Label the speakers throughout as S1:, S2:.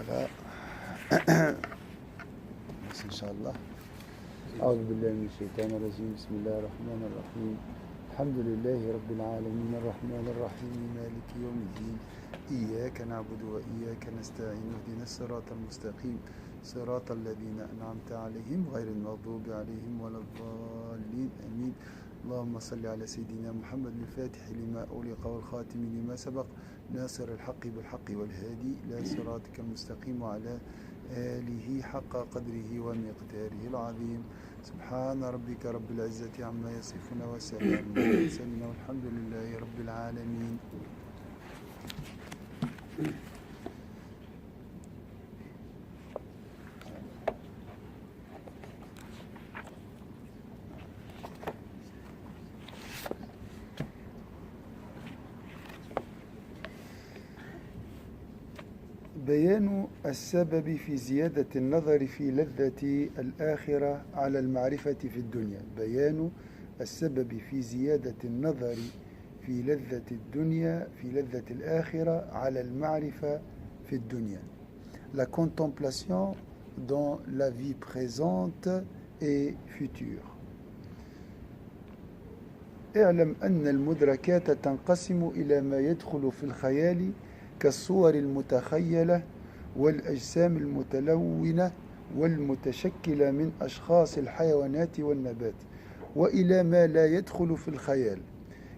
S1: Voilà. Merci, Inch'Allah. أعوذ بالله من الشيطان الرجيم بسم الله الرحمن الرحيم الحمد لله رب العالمين الرحمن الرحيم مالك يوم الدين إياك نعبد وإياك نستعين اهدنا الصراط المستقيم صراط الذين أنعمت عليهم غير المغضوب عليهم ولا الضالين آمين اللهم صل على سيدنا محمد الفاتح لما أغلق والخاتم لما سبق ناصر الحق بالحق والهادي إلى صراطك المستقيم وعلى آله حق قدره ومقداره العظيم سبحان ربك رب العزة عما يصفون وسلام على المرسلين والحمد لله رب العالمين. بيان السبب في زيادة النظر في لذة الآخرة على المعرفة في الدنيا. بيان السبب في زيادة النظر في لذة الدنيا في لذة الآخرة على المعرفة في الدنيا. La contemplation dans la vie présente et future. اعلم أن المدركات تنقسم إلى ما يدخل في الخيال كالصور المتخيلة والأجسام المتلونة والمتشكلة من أشخاص الحيوانات والنبات وإلى ما لا يدخل في الخيال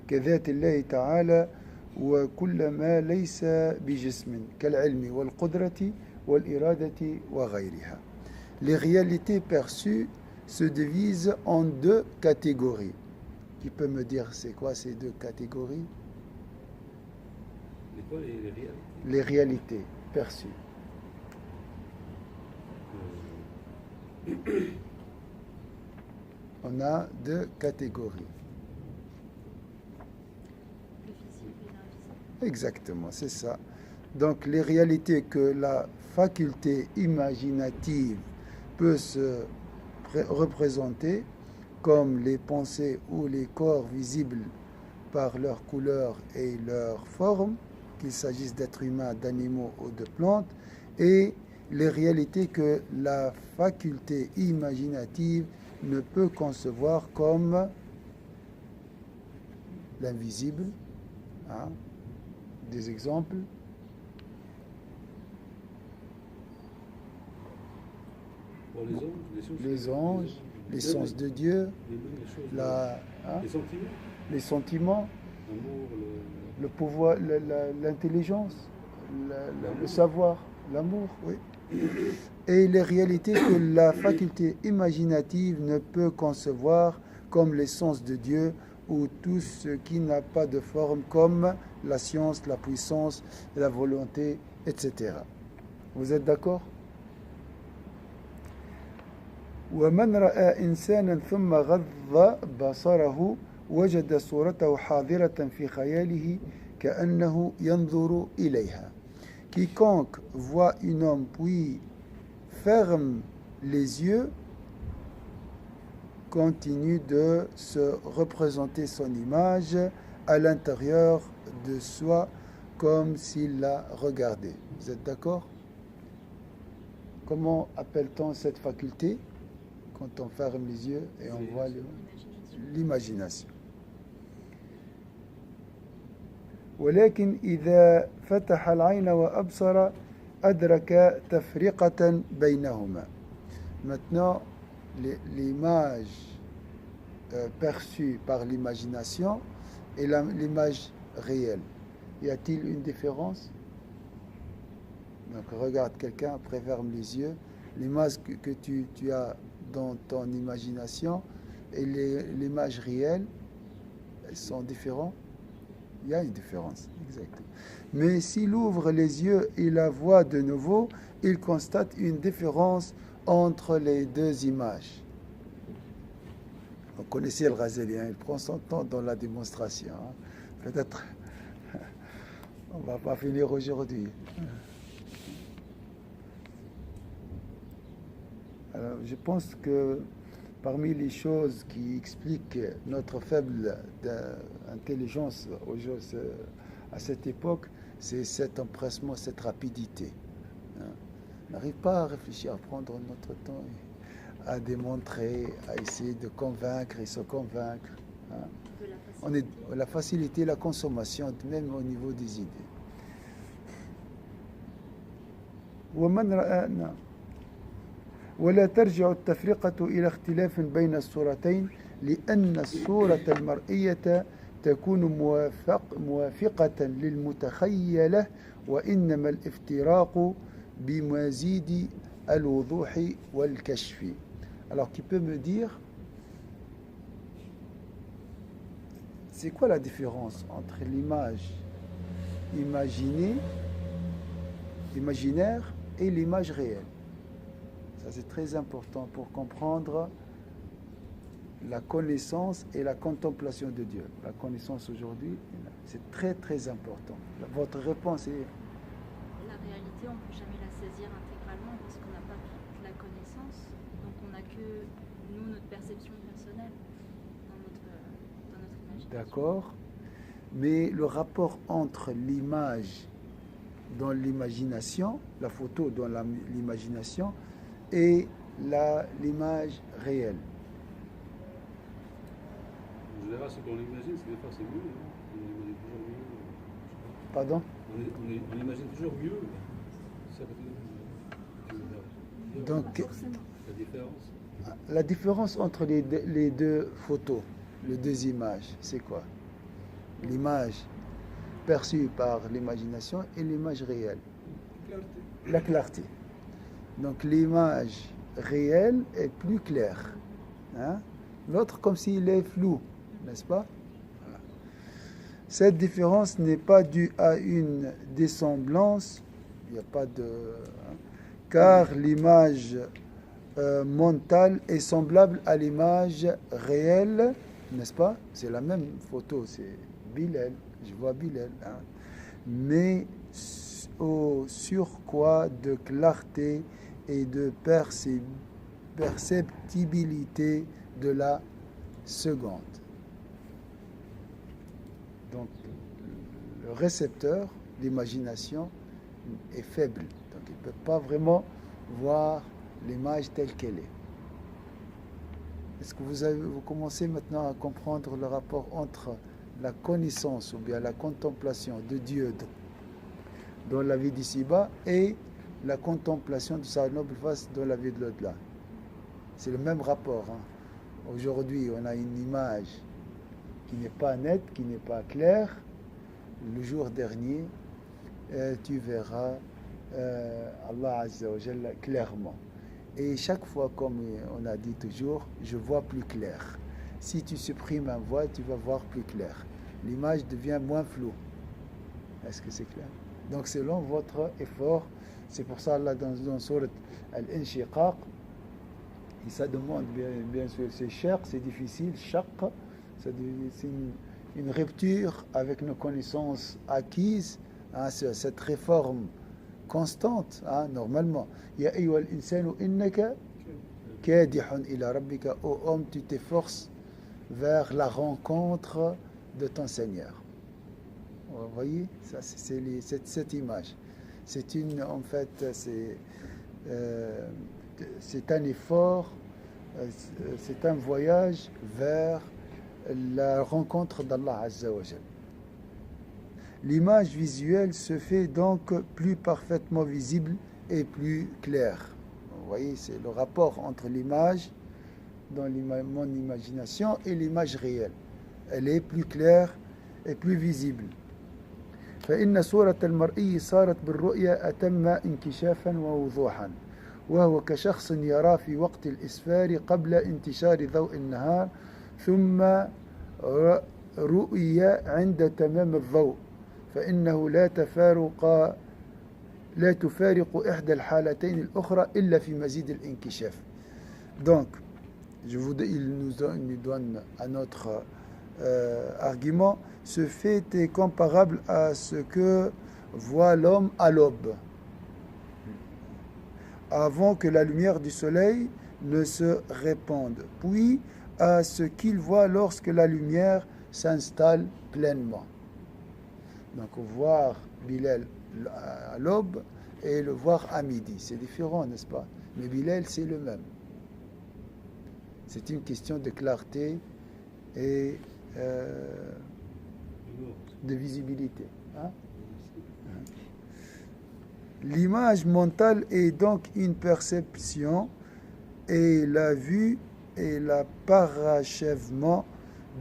S1: كذات الله تعالى وكل ما ليس بجسم كالعلم والقدرة والإرادة وغيرها. Les réalités perçues se divisent en deux catégories. Qui peut me dire c'est quoi ces deux catégories? Les réalités perçues. On a deux catégories. Exactement, c'est ça. Donc les réalités que la faculté imaginative peut se représenter, comme les pensées ou les corps visibles par leur couleur et leur forme, qu'il s'agisse d'êtres humains, d'animaux ou de plantes, et les réalités que la faculté imaginative ne peut concevoir comme l'invisible. Hein? Des exemples.
S2: Bon,
S1: les anges, les sens de Dieu, les sentiments, le pouvoir, l'intelligence, le savoir, l'amour, oui. Et les réalités que la faculté imaginative ne peut concevoir comme les sens de Dieu ou tout ce qui n'a pas de forme comme la science, la puissance, la volonté, etc. Vous êtes d'accord? ومن رأى إنسانا ثم غض بصره وجد صورته حاضرة في خياله كأنه ينظر إليها. Quiconque voit un homme puis ferme les yeux continue de se représenter son image à l'intérieur de soi comme s'il la regardait. Vous êtes d'accord? Comment appelle-t-on cette faculté? Quand on ferme les yeux et on voit l'imagination. ولكن إذا فتح العين وأبصر أدرك تفرقة بينهما. Maintenant, l'image perçue par l'imagination et l'image réelle. Y a-t-il une différence? Donc regarde quelqu'un, après ferme les yeux. L'image que tu as dans ton imagination et l'image réelle, elles sont différentes. Il y a une différence, exactement. Mais s'il ouvre les yeux et la voit de nouveau, il constate une différence entre les deux images. Vous connaissez le Ghazali, il prend son temps dans la démonstration. Peut-être on ne va pas finir aujourd'hui. Alors, je pense que parmi les choses qui expliquent notre faible intelligence à cette époque, c'est cet empressement, cette rapidité. On n'arrive pas à réfléchir, à prendre notre temps, à démontrer, à essayer de convaincre et se convaincre. Hein.
S3: De la
S1: On est
S3: facilité.
S1: la facilité, la consommation, même au niveau des idées. ومن رأى نعم. ولا ترجع التفرقة إلى اختلاف بين الصورتين لأن الصورة المرئية تكون موافقة للمتخيلة وإنما الافتراق بمزيد الوضوح والكشف. Alors qui peut me dire c'est quoi la différence entre l'image imaginaire et l'image réelle? Ça c'est très important pour comprendre la connaissance et la contemplation de Dieu. La connaissance aujourd'hui, c'est très très important. Votre réponse est
S3: La réalité, on ne peut jamais la saisir intégralement parce qu'on n'a pas toute la connaissance. Donc on n'a que, nous, notre perception personnelle dans notre imagination.
S1: d'accord, mais le rapport entre l'image dans l'imagination, la photo dans l'imagination, et l'image réelle.
S2: En général, ce qu'on imagine, c'est des fois c'est mieux. Hein. On imagine toujours mieux.
S1: Pardon?
S2: On imagine toujours mieux. C'est ça que tu veux dire.
S1: Donc,
S3: Pas forcément.
S2: La différence.
S1: la différence entre les deux photos, les deux images, c'est quoi? L'image perçue par l'imagination et l'image réelle.
S2: Clarté.
S1: La clarté. Donc l'image réelle est plus claire. Hein? L'autre comme s'il est flou, n'est-ce pas? Voilà. Cette différence n'est pas due à une dissemblance, il n'y a pas de... hein, car l'image mentale est semblable à l'image réelle, n'est-ce pas? C'est la même photo, c'est Bilal, je vois Bilal. Hein? Mais au surcroît de clarté et de perceptibilité de la seconde. Donc, le récepteur, l'imagination, est faible. Donc, il ne peut pas vraiment voir l'image telle qu'elle est. Est-ce que vous commencez maintenant à comprendre le rapport entre la connaissance ou bien la contemplation de Dieu dans la vie d'ici-bas et la contemplation de sa noble face dans la vie de l'au-delà? C'est le même rapport. Hein. Aujourd'hui, on a une image qui n'est pas nette, qui n'est pas claire. Le jour dernier, tu verras Allah Azza wa Jalla clairement. Et chaque fois, comme on a dit toujours, je vois plus clair. Si tu supprimes un voile, tu vas voir plus clair. L'image devient moins floue. Est-ce que c'est clair? Donc selon votre effort, c'est pour ça là dans Surat Al-Inshiqaq, et ça demande bien sûr, c'est cher, c'est difficile, shaq, c'est une rupture avec nos connaissances acquises, hein, cette réforme constante, hein, normalement. Ya ayyuhal insanu innaka kadihun ila rabbika, ô homme, tu t'efforces vers la rencontre de ton Seigneur. Vous voyez, ça, c'est cette image. C'est en fait, c'est un effort, c'est un voyage vers la rencontre d'Allah Azza wa Jal. L'image visuelle se fait donc plus parfaitement visible et plus claire. Vous voyez, c'est le rapport entre l'image dans mon imagination et l'image réelle. Elle est plus claire et plus visible. فإن صورة المرئي صارت بالرؤية أتم انكشافا ووضوحا وهو كشخص يرى في وقت الإسفار قبل انتشار ضوء النهار ثم رؤية عند تمام الضوء فإنه لا تفارق إحدى الحالتين الأخرى إلا في مزيد الانكشاف. Donc, il nous donne un autre argument. Ce fait est comparable à ce que voit l'homme à l'aube, avant que la lumière du soleil ne se répande, puis à ce qu'il voit lorsque la lumière s'installe pleinement. Donc voir Bilal à l'aube et le voir à midi. C'est différent, n'est-ce pas? Mais Bilal, c'est le même. C'est une question de clarté et de visibilité. Hein? L'image mentale est donc une perception et la vue est le parachèvement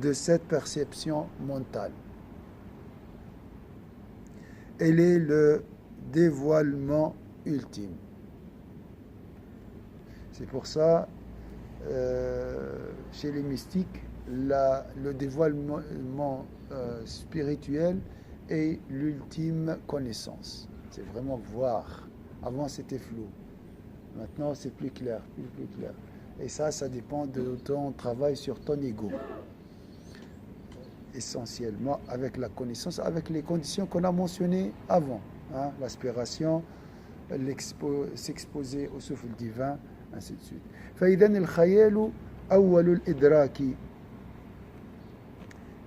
S1: de cette perception mentale. Elle est le dévoilement ultime. C'est pour ça, chez les mystiques, le dévoilement spirituel est l'ultime connaissance. C'est vraiment voir. Avant, c'était flou. Maintenant, c'est plus clair, plus clair. Et ça dépend de ton travail sur ton ego. Essentiellement avec la connaissance, avec les conditions qu'on a mentionnées avant. Hein, l'aspiration, s'exposer au souffle divin, ainsi de suite. فإذن الخيال أول الإدراك.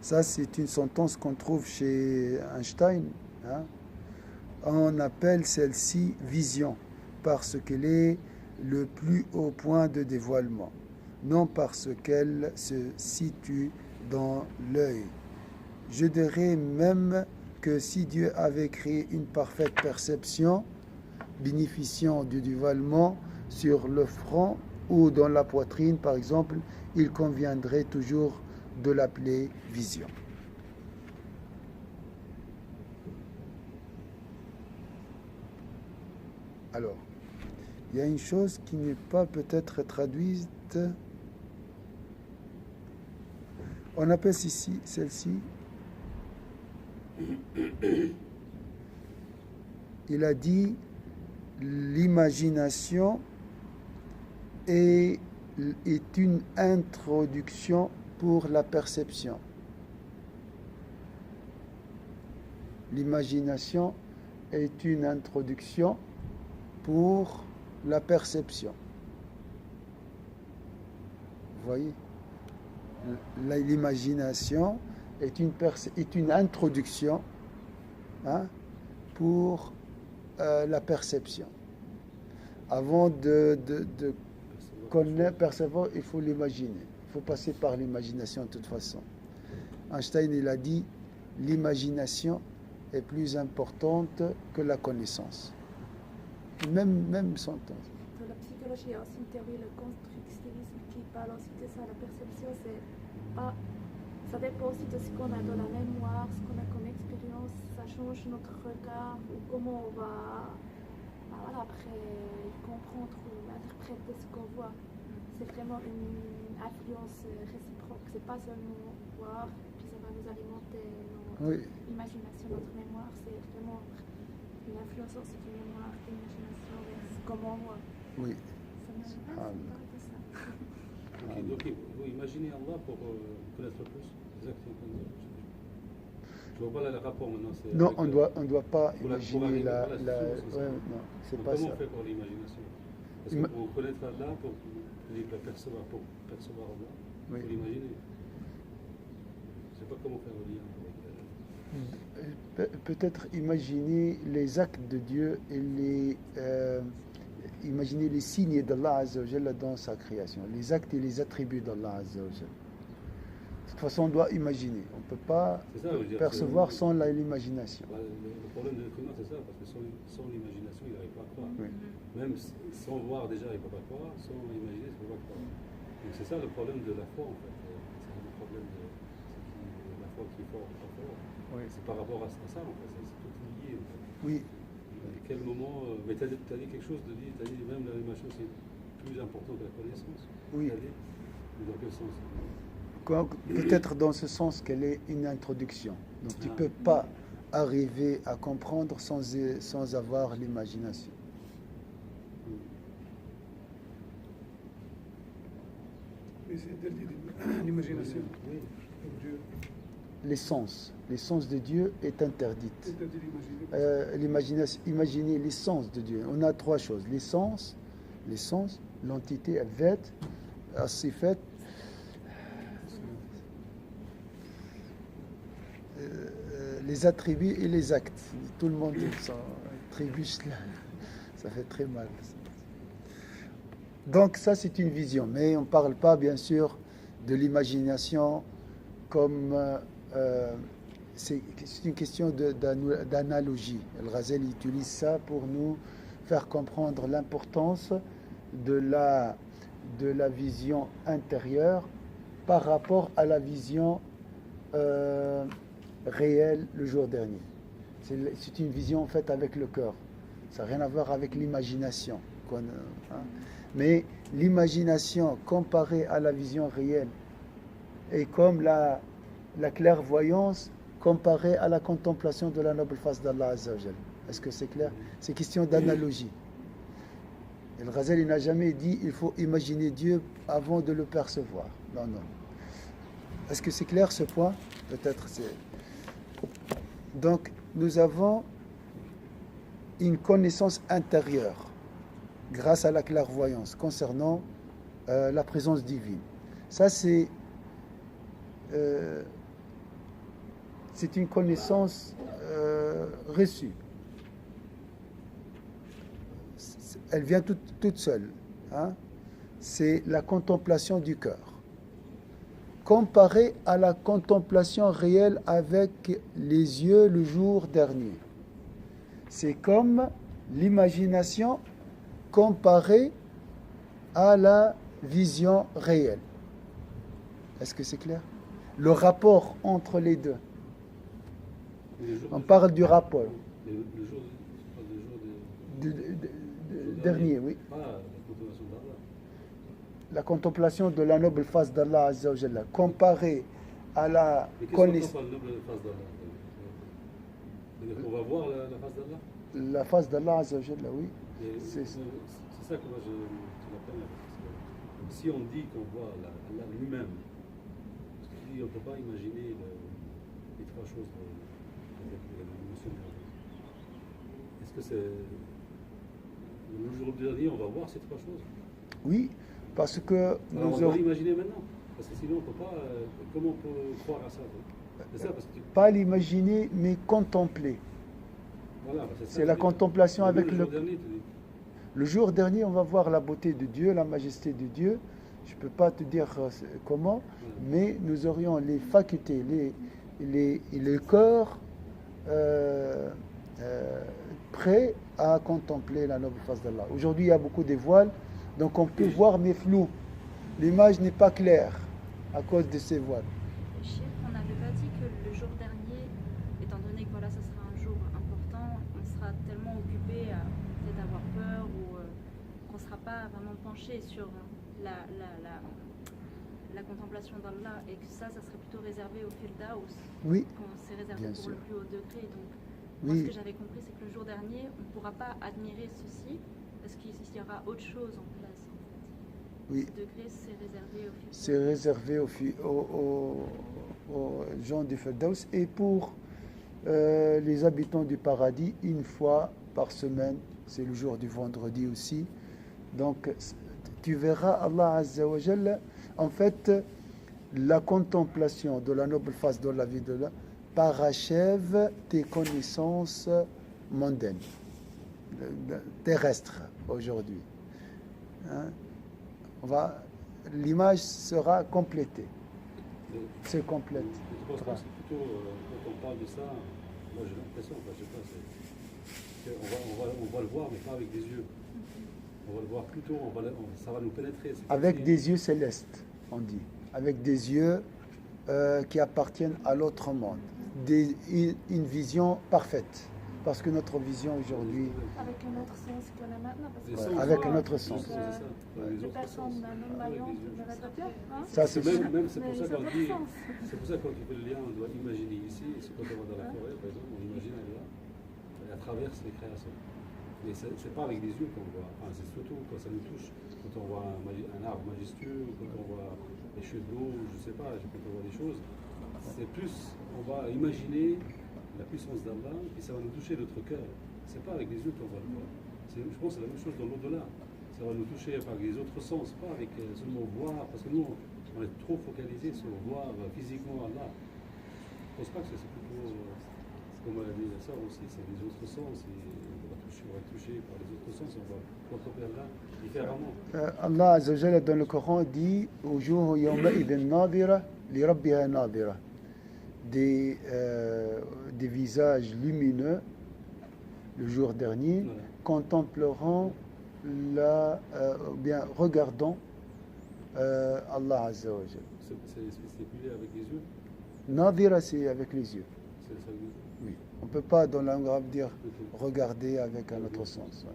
S1: Ça, c'est une sentence qu'on trouve chez Einstein. Hein. On appelle celle-ci vision parce qu'elle est le plus haut point de dévoilement, non parce qu'elle se situe dans l'œil. Je dirais même que si Dieu avait créé une parfaite perception, bénéficiant du dévoilement sur le front ou dans la poitrine, par exemple, il conviendrait toujours de l'appeler vision. Alors, il y a une chose qui n'est pas peut-être traduite. On appelle celle-ci. Il a dit l'imagination est une introduction pour la perception. L'imagination est une introduction pour la perception. Vous voyez? L'imagination est une introduction, hein, pour la perception. Avant de connaître, percevoir, il faut l'imaginer. Il faut passer par l'imagination de toute façon. Einstein, il a dit, l'imagination est plus importante que la connaissance. Même sentence.
S4: Dans la psychologie, il y a aussi une théorie, le constructivisme, qui parle aussi de ça. La perception, ça dépend aussi de ce qu'on a dans la mémoire, ce qu'on a comme expérience. Ça change notre regard ou comment on va après comprendre ou interpréter ce qu'on voit. C'est vraiment une influence réciproque. C'est pas seulement voir, puis ça va nous alimenter notre imagination, notre mémoire. C'est vraiment une influence aussi du mémoire, de l'imagination, comment on voit.
S1: Oui.
S4: Ça me parle de ça.
S2: Okay, donc il faut imaginer Allah pour connaître plus exactement. Je vois pas le rapport maintenant.
S1: Non, on doit pas imaginer non, c'est pas ça.
S2: Comment on fait pour l'imagination? Parce que pour connaître Allah, pour percevoir Allah, il faut l'imaginer. Je ne sais pas comment faire le lien.
S1: Peut-être imaginer les actes de Dieu et imaginer les signes d'Allah Azza wa Jalla dans sa création, les actes et les attributs d'Allah Azza wa Jalla. De toute façon, on doit imaginer. On ne peut pas percevoir sans l'imagination.
S2: Le problème de l'être humain, c'est ça, parce que sans l'imagination, il n'arrive pas à croire. Oui. Même sans voir déjà, il ne peut pas croire, sans imaginer, il ne peut pas croire. Donc c'est ça le problème de la foi, en fait. C'est le problème de la foi qui est fort, pas fort. Oui. C'est par rapport à ça, en fait. C'est tout lié, en fait.
S1: Oui.
S2: À quel moment... mais tu as dit quelque chose, tu as dit même l'imagination, c'est plus important que la connaissance.
S1: Oui.
S2: Dans quel sens?
S1: Peut-être dans ce sens qu'elle est une introduction. Donc tu ne peux pas arriver à comprendre sans avoir l'imagination.
S5: Mais c'est interdit l'imagination. Oui.
S1: Les sens de Dieu est interdite.
S5: L'imagination.
S1: Imaginer l'essence de Dieu. On a trois choses. Les sens, l'entité, Avet, Asifet, les attributs et les actes. Tout le monde trébuche là. Ça fait très mal. Donc ça, c'est une vision. Mais on ne parle pas, bien sûr, de l'imagination comme... c'est une question d'analogie. El-Ghazali utilise ça pour nous faire comprendre l'importance de la vision intérieure par rapport à la vision réelle le jour dernier. C'est une vision faite avec le cœur. Ça n'a rien à voir avec l'imagination. Mais l'imagination comparée à la vision réelle est comme la clairvoyance comparée à la contemplation de la noble face d'Allah Azza wa Jal. Est-ce que c'est clair? C'est question d'analogie. El Ghazali n'a jamais dit il faut imaginer Dieu avant de le percevoir. Non, non. Est-ce que c'est clair ce point? Peut-être c'est... Donc, nous avons une connaissance intérieure grâce à la clairvoyance concernant la présence divine. Ça, c'est une connaissance reçue. Elle vient toute seule. Hein? C'est la contemplation du cœur. Comparée à la contemplation réelle avec les yeux le jour dernier. C'est comme l'imagination comparée à la vision réelle. Est-ce que c'est clair? Le rapport entre les deux. On parle du rapport.
S2: Le jour
S1: Dernier, oui.
S2: Pas la contemplation d'Allah.
S1: La contemplation de la noble face d'Allah Azza wa Jalla, comparée à la connaissance.
S2: Mais qu'est-ce qu'on entend par la noble face d'Allah? C'est-à-dire qu'on va voir la face d'Allah?
S1: La face d'Allah Azza wa Jalla, oui.
S2: C'est ça que moi je l'appelle. Si on dit qu'on voit Allah lui-même, parce qu'on ne peut pas imaginer les trois choses avec l'émotion de la. Est-ce que c'est le jour dernier, on va voir ces trois choses?
S1: Oui, parce que
S2: on doit l'imaginer maintenant, parce que sinon on peut pas. Comment on peut croire à ça? C'est ça, parce que
S1: pas l'imaginer, mais contempler.
S2: Voilà,
S1: c'est la contemplation avec le.
S2: Dernier,
S1: le jour dernier, on va voir la beauté de Dieu, la majesté de Dieu. Je ne peux pas te dire comment, mais nous aurions les facultés, les corps prêts à contempler la noble face d'Allah. Aujourd'hui, il y a beaucoup de voiles, donc on peut voir, mais flou. L'image n'est pas claire à cause de ces voiles.
S3: On n'avait pas dit que le jour dernier, étant donné que voilà, ça sera un jour important, on sera tellement occupé à peut-être avoir peur ou qu'on ne sera pas vraiment penché sur la contemplation d'Allah et que ça serait plutôt réservé au Firdaus.
S1: Oui.
S3: Qu'on s'est réservé
S1: Bien
S3: pour
S1: sûr.
S3: le plus haut degré. Donc,
S1: Oui.
S3: moi, ce que j'avais compris, c'est que le jour dernier, on ne pourra pas admirer ceci parce qu'il y aura autre chose en place. En fait.
S1: Oui.
S3: Ce degré, c'est réservé au Firdaus.
S1: C'est réservé aux gens du Firdaus et pour les habitants du paradis, une fois par semaine, c'est le jour du vendredi aussi. Donc, tu verras Allah Azza wa Jalla, en fait, la contemplation de la noble face de la vie de Allah parachève tes connaissances mondaines, terrestres aujourd'hui. Hein? L'image sera complétée. Se complète.
S2: Je pense que c'est plutôt, quand on parle de ça, moi j'ai l'impression, je sais pas, on va le voir, mais pas avec des yeux. On va le voir plutôt, ça va nous pénétrer.
S1: Avec des yeux célestes, on dit. Avec des yeux qui appartiennent à l'autre monde. Une vision parfaite. Parce que notre vision aujourd'hui...
S4: Avec un autre sens qu'on a maintenant. Parce que
S1: avec un autre sens.
S4: Les personnes non-voyantes ne verraient pas bien. Hein?
S1: Ça, c'est sûr.
S2: Même c'est pour ça qu'on dit...
S4: sens.
S2: C'est pour ça quand tu fais le lien, on doit imaginer ici, c'est quand on va dans la forêt, par exemple, on imagine Allah, et à travers les créations. Mais c'est pas avec des yeux qu'on voit, enfin, c'est surtout quand ça nous touche, quand on voit un arbre majestueux, ou quand on voit des chutes d'eau, je sais pas, quand on voit des choses, c'est plus, on va imaginer la puissance d'Allah, et ça va nous toucher notre cœur. C'est pas avec les yeux qu'on va le voir. Je pense que c'est la même chose dans l'au-delà. Ça va nous toucher par les autres sens, pas avec seulement voir, parce que nous, on est trop focalisé sur voir physiquement Allah. Je ne pense pas que c'est plutôt... Comme elle a dit ça aussi, c'est les autres sens. On va être touché par les autres sens, on va contempler Allah différemment.
S1: Allah Azza wa Jalla dans le Coran dit Wujuhu yawma'idhin nadira li rabbiha nadira. Des visages lumineux le jour dernier
S2: Voilà.
S1: contempleront bien regardant Allah Azza wa Jalla.
S2: C'est stipulé avec les yeux.
S1: Nadira, c'est avec les yeux.
S2: C'est ça.
S1: Oui. On ne peut pas dans la langue arabe dire
S2: Ok.
S1: regarder avec un autre sens. Ouais.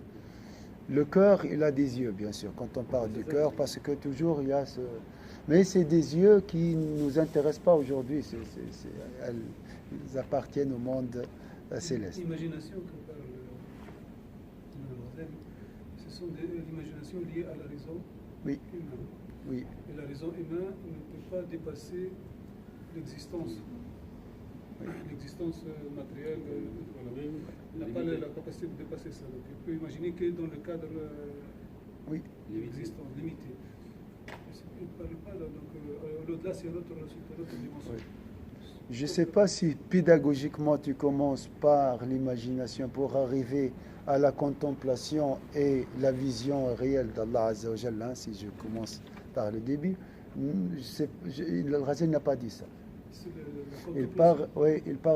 S1: Le cœur, il a des yeux, bien sûr, quand on parle du cœur, parce que toujours il y a ce... Mais c'est des yeux qui ne nous intéressent pas aujourd'hui. Ils appartiennent au monde céleste.
S5: L'imagination que parle Mademoiselle, ce sont l'imagination liée à la raison
S1: Oui.
S5: humaine.
S1: Oui.
S5: Et la raison humaine ne peut pas dépasser l'existence. L'existence matérielle n'a pas la capacité de dépasser ça. Donc, il peut imaginer que dans le cadre
S1: Oui.
S5: existant, limité. Il ne parle pas là, donc au-delà, c'est une autre dimension.
S1: Oui. Je ne sais pas si pédagogiquement tu commences par l'imagination pour arriver à la contemplation et la vision réelle d'Allah Azza wa Jalla, si je commence par le début. Le Ghazali n'a pas dit ça. Il part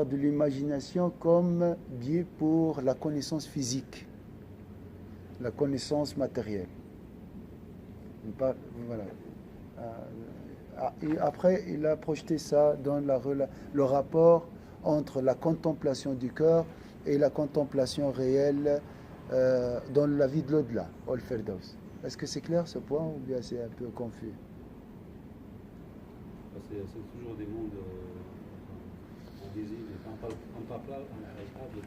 S1: de l'imagination comme biais pour la connaissance physique, la connaissance matérielle. Voilà. Et après, il a projeté ça dans le rapport entre la contemplation du cœur et la contemplation réelle dans la vie de l'au-delà, Al-Firdaus. Est-ce que c'est clair ce point ou bien c'est un peu confus?
S2: C'est toujours des mondes invisibles. On ne parle pas de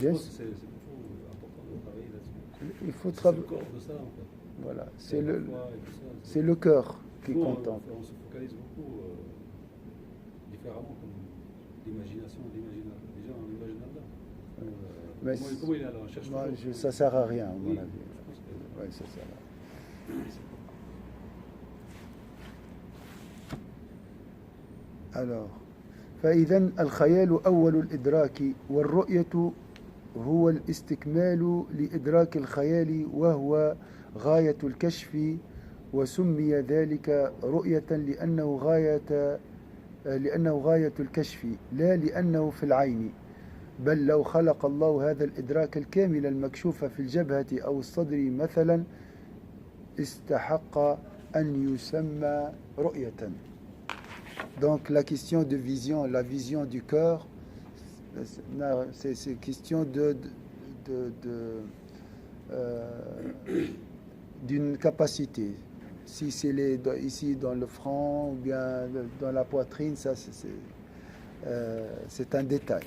S1: Bien.
S2: c'est toujours important de travailler là-dessus.
S1: Il faut
S2: C'est le
S1: travailler.
S2: corps de ça, en fait.
S1: Voilà,
S2: C'est la foi et tout ça.
S1: c'est le cœur qui
S2: Nous,
S1: contemple.
S2: on se focalise beaucoup différemment, comme l'imagination. Déjà, on imagine Allah.
S1: Mais
S2: Comment il est là? On cherche
S1: moi,
S2: toujours.
S1: ça ne sert à rien, à mon
S2: Oui,
S1: avis.
S2: je pense que-
S1: Oui, ça sert à rien. Alors, فإذا الخيال أول الإدراك والرؤية هو الاستكمال لإدراك الخيال وهو غاية الكشف وسمي ذلك رؤية لأنه غاية الكشف لا لأنه في العين بل لو خلق الله هذا الإدراك الكامل المكشوف في الجبهة أو الصدر مثلا استحق أن يسمى رؤية. Donc la question de vision, la vision du cœur, c'est question d'une capacité. Si c'est ici dans le front ou bien dans la poitrine, ça c'est un détail.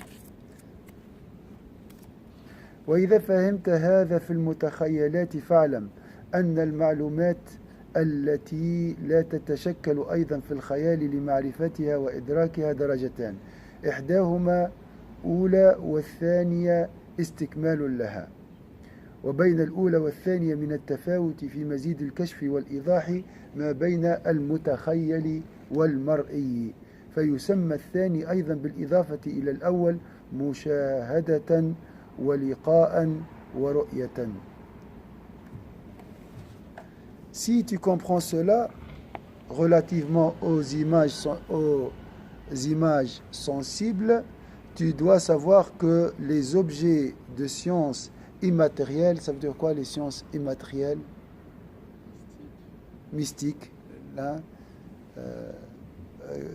S1: وإذا فهمت هذا في المتخيلات فاعلم أن المعلومات التي لا تتشكل أيضا في الخيال لمعرفتها وإدراكها درجتان إحداهما أولى والثانية استكمال لها وبين الأولى والثانية من التفاوت في مزيد الكشف والإيضاح ما بين المتخيل والمرئي فيسمى الثاني أيضا بالإضافة إلى الأول مشاهدة ولقاء ورؤية. Si tu comprends cela relativement aux images sensibles, tu dois savoir que les objets de sciences immatérielles, ça veut dire quoi les sciences immatérielles? Mystiques, là,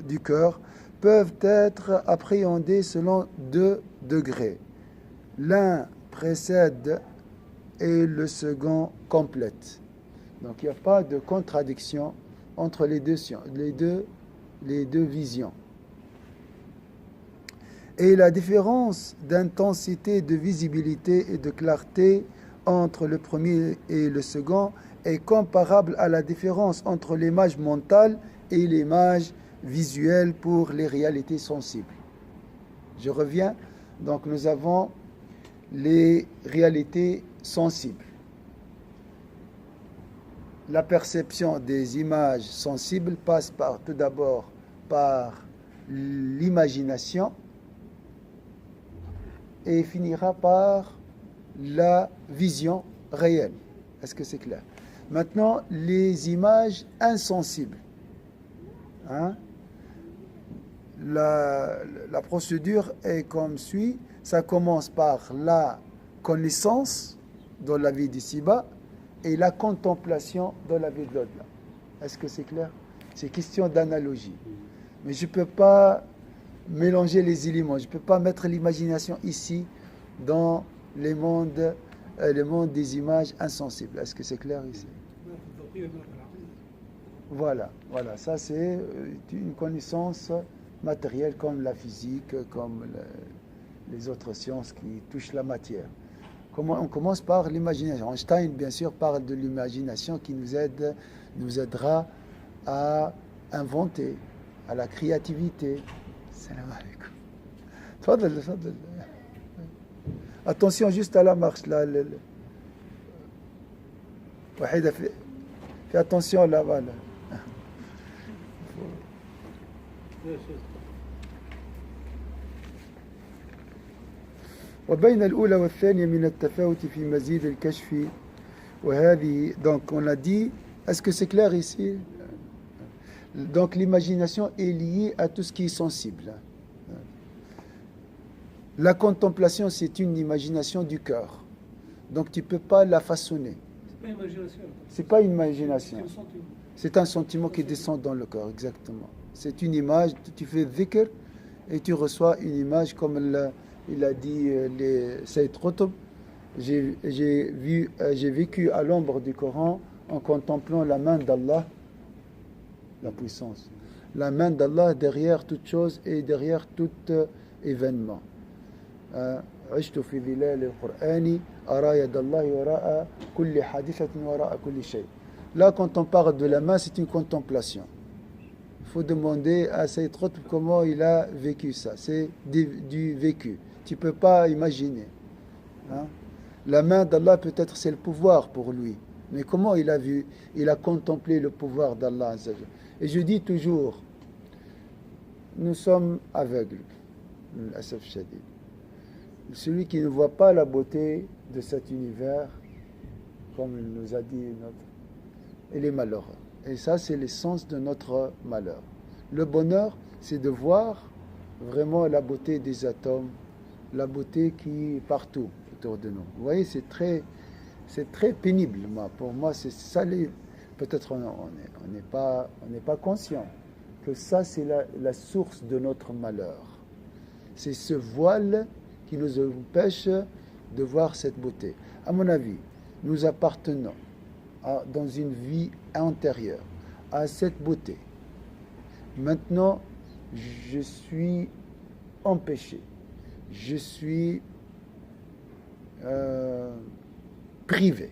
S1: du cœur, peuvent être appréhendées selon 2 degrés. L'un précède et le second complète. Donc il n'y a pas de contradiction entre les deux visions. Et la différence d'intensité, de visibilité et de clarté entre le premier et le second est comparable à la différence entre l'image mentale et l'image visuelle pour les réalités sensibles. Je reviens. Donc nous avons les réalités sensibles. La perception des images sensibles passe tout d'abord par l'imagination et finira par la vision réelle. Est-ce que c'est clair? Maintenant, les images insensibles. Hein? La procédure est comme suit. Ça commence par la connaissance dans la vie d'ici-bas et la contemplation dans la vie de l'au-delà. Est-ce que c'est clair? C'est question d'analogie. Mais je ne peux pas mélanger les éléments. Je ne peux pas mettre l'imagination ici dans les mondes des images insensibles. Est-ce que c'est clair ici? Voilà. Ça, c'est une connaissance matérielle comme la physique, comme les autres sciences qui touchent la matière. On commence par l'imagination. Einstein, bien sûr, parle de l'imagination qui nous aidera à inventer, à la créativité. Salam alaikum. Tfadal. Attention juste à la marche là. Wahida, fais attention là-bas. Là. وبين الأولى والثانية من التفاوت في مزيد الكشف وهذه donc on a dit est-ce que c'est clair ici? Donc l'imagination est liée à tout ce qui est sensible. La contemplation c'est une imagination du cœur. Donc tu ne peux pas la façonner. C'est pas une imagination. C'est un sentiment qui descend dans le cœur, exactement. C'est une image, tu fais dhikr et tu reçois une image comme il a dit Sayyid Qutb. J'ai vécu à l'ombre du Coran en contemplant la main d'Allah, la puissance. La main d'Allah derrière toute chose et derrière tout événement. عشت في ظلال القرآن أرى يد الله وراء كل حادثة وراء كل شيء. Là, quand on parle de la main, c'est une contemplation. Il faut demander à Sayyid Qutb comment il a vécu ça. C'est du vécu. Tu ne peux pas imaginer. Hein? La main d'Allah, peut-être, c'est le pouvoir pour lui. Mais comment il a vu? Il a contemplé le pouvoir d'Allah. Et je dis toujours, nous sommes aveugles. Asaf Shadid. Celui qui ne voit pas la beauté de cet univers, comme il nous a dit, il est malheureux. Et ça, c'est l'essence de notre malheur. Le bonheur, c'est de voir vraiment la beauté des atomes, la beauté qui est partout autour de nous. Vous voyez, c'est très pénible. Pour moi, c'est ça. Peut-être on n'est pas conscient que ça, c'est la source de notre malheur. C'est ce voile qui nous empêche de voir cette beauté. À mon avis, nous appartenons dans une vie antérieure à cette beauté. Maintenant, je suis empêché. Je suis privé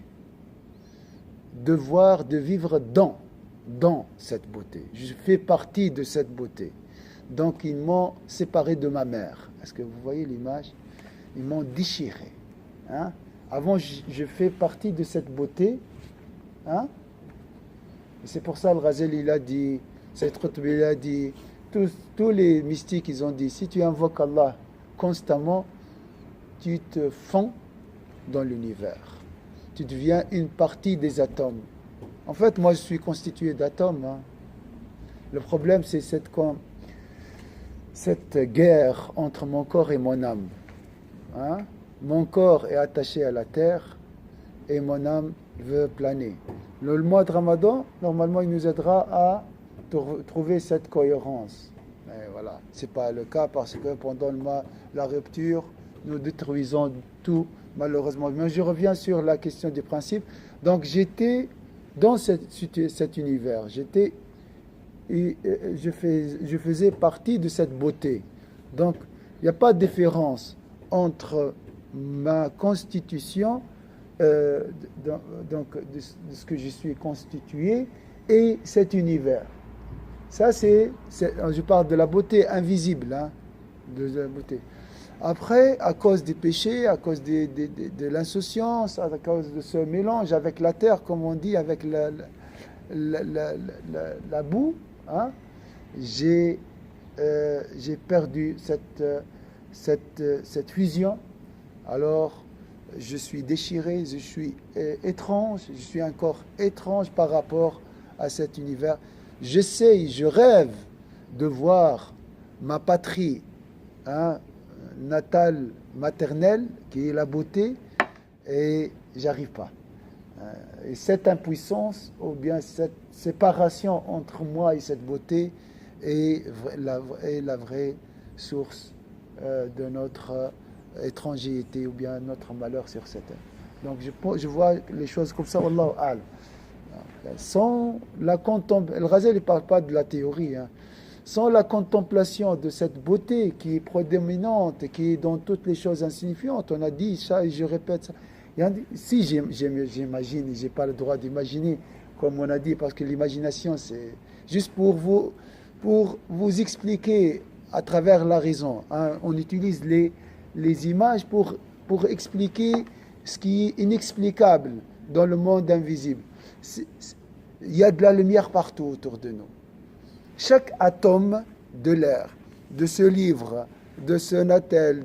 S1: de vivre dans cette beauté. Je fais partie de cette beauté. Donc, ils m'ont séparé de ma mère. Est-ce que vous voyez l'image? Ils m'ont déchiré. Hein? Avant, je fais partie de cette beauté. Hein? Et c'est pour ça le Ghazali, il a dit, Sayyid Qutb, il a dit, tous les mystiques, ils ont dit, si tu invoques Allah constamment, tu te fonds dans l'univers. Tu deviens une partie des atomes. En fait, moi, je suis constitué d'atomes. Hein. Le problème, c'est cette guerre entre mon corps et mon âme. Hein? Mon corps est attaché à la terre et mon âme veut planer. Le mois de Ramadan, normalement, il nous aidera à trouver cette cohérence. Mais voilà, ce n'est pas le cas parce que pendant la rupture, nous détruisons tout, malheureusement. Mais je reviens sur la question du principe. Donc, j'étais dans cet univers. Je faisais partie de cette beauté. Donc, il n'y a pas de différence entre ma constitution, donc de ce que je suis constitué, et cet univers. Ça, je parle de la beauté invisible, hein, de la beauté. Après, à cause des péchés, à cause de l'insouciance, à cause de ce mélange avec la terre, comme on dit, avec la boue, hein, j'ai perdu cette fusion alors je suis déchiré, je suis étrange, je suis encore étrange par rapport à cet univers. J'essaye, je rêve de voir ma patrie natale, maternelle, qui est la beauté, et j'arrive pas. Et cette impuissance, ou bien cette séparation entre moi et cette beauté, est la vraie source de notre étrangeté ou bien notre malheur sur cette terre. Donc je vois les choses comme ça, Wallahu a'lam. Sans la contemplation, El Ghazali ne parle pas de la théorie, sans la contemplation de cette beauté qui est prédominante, qui est dans toutes les choses insignifiantes, on a dit ça et je répète ça. Si j'imagine, je n'ai pas le droit d'imaginer, comme on a dit, parce que l'imagination, c'est juste pour vous expliquer à travers la raison. On utilise les images pour expliquer ce qui est inexplicable dans le monde invisible. Il y a de la lumière partout autour de nous. Chaque atome de l'air, de ce livre, de ce natel,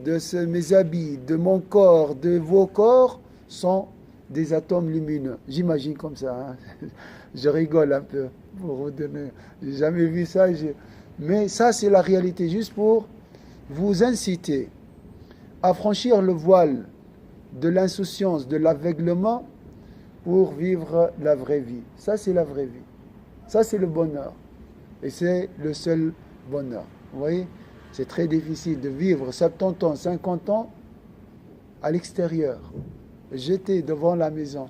S1: mes habits, de mon corps, de vos corps, sont des atomes lumineux. J'imagine comme ça. Je rigole un peu pour vous donner. J'ai jamais vu ça. Mais ça, c'est la réalité, juste pour vous inciter à franchir le voile de l'insouciance, de l'aveuglement, pour vivre la vraie vie. Ça, c'est la vraie vie. Ça, c'est le bonheur. Et c'est le seul bonheur. Vous voyez, c'est très difficile de vivre 70 ans, 50 ans à l'extérieur, jeté devant la maison,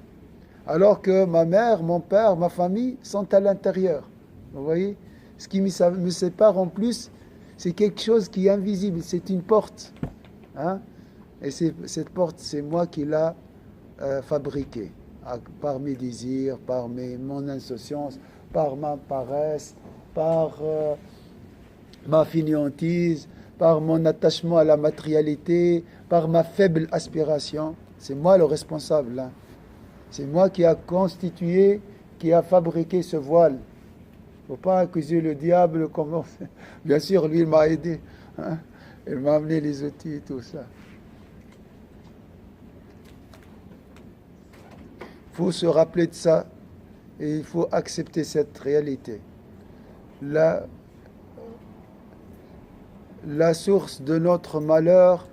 S1: alors que ma mère, mon père, ma famille sont à l'intérieur. Vous voyez, ce qui me sépare en plus, c'est quelque chose qui est invisible, c'est une porte. Et cette porte, c'est moi qui l'ai fabriquée, par mes désirs, par mon insouciance, par ma paresse, par ma fainéantise, par mon attachement à la matérialité, par ma faible aspiration. C'est moi le responsable. C'est moi qui a constitué, qui a fabriqué ce voile. Il ne faut pas accuser le diable. Bien sûr, lui, il m'a aidé. Il m'a amené les outils et tout ça. Il faut se rappeler de ça et il faut accepter cette réalité. La source de notre malheur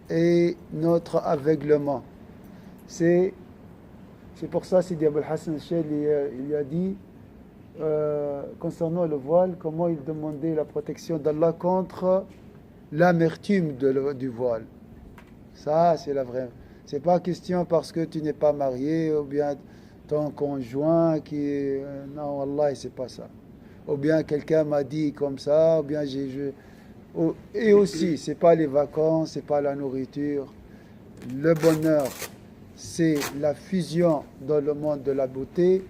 S1: est notre aveuglement. C'est pour ça, Sidi Abul Hassan Shel, il a dit concernant le voile, comment il demandait la protection d'Allah contre l'amertume du voile. Ça, c'est la vraie. C'est pas question parce que tu n'es pas marié ou bien ton conjoint qui est... Non, Wallah, c'est pas ça. Ou bien quelqu'un m'a dit comme ça, ou bien et aussi, c'est pas les vacances, c'est pas la nourriture. Le bonheur, c'est la fusion dans le monde de la beauté,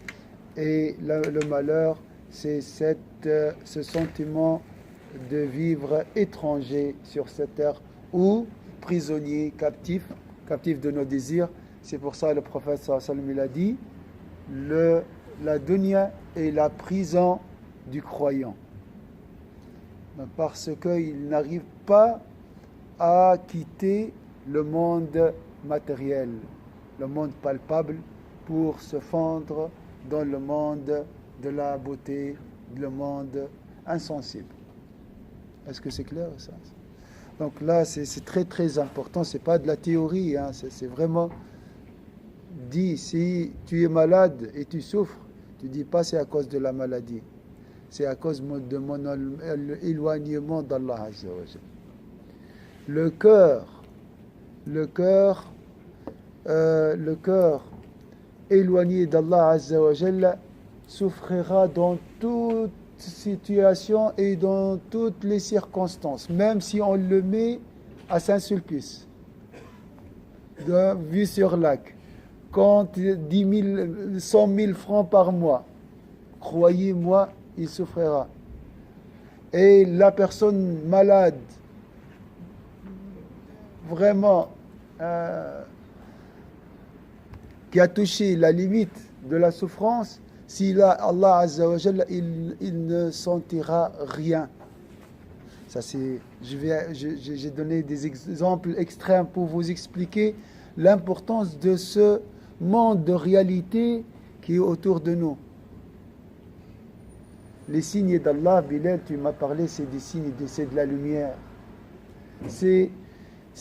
S1: et le malheur, c'est ce sentiment de vivre étranger sur cette terre, ou prisonnier, captif de nos désirs. C'est pour ça que le prophète sallallahu alayhi wa sallam, il a dit, la dunya est la prison du croyant. Parce qu'il n'arrive pas à quitter le monde matériel, le monde palpable, pour se fondre dans le monde de la beauté, le monde insensible. Est-ce que c'est clair ça? Donc là, c'est très très important, c'est pas de la théorie, c'est vraiment dit, si tu es malade et tu souffres, tu dis pas c'est à cause de la maladie, c'est à cause de mon éloignement d'Allah Azza wa Jalla. Le cœur éloigné d'Allah Azza wa Jalla souffrira dans toute situation et dans toutes les circonstances, même si on le met à Saint-Sulpice, vue sur lac, compte 100 000 francs par mois, croyez-moi, il souffrira. Et la personne malade, vraiment, qui a touché la limite de la souffrance, si là, Allah Azza wa Jalla, il ne sentira rien. Ça, j'ai donné des exemples extrêmes pour vous expliquer l'importance de ce monde de réalité qui est autour de nous. Les signes d'Allah, Bilal, tu m'as parlé, c'est des signes, c'est de la lumière. C'est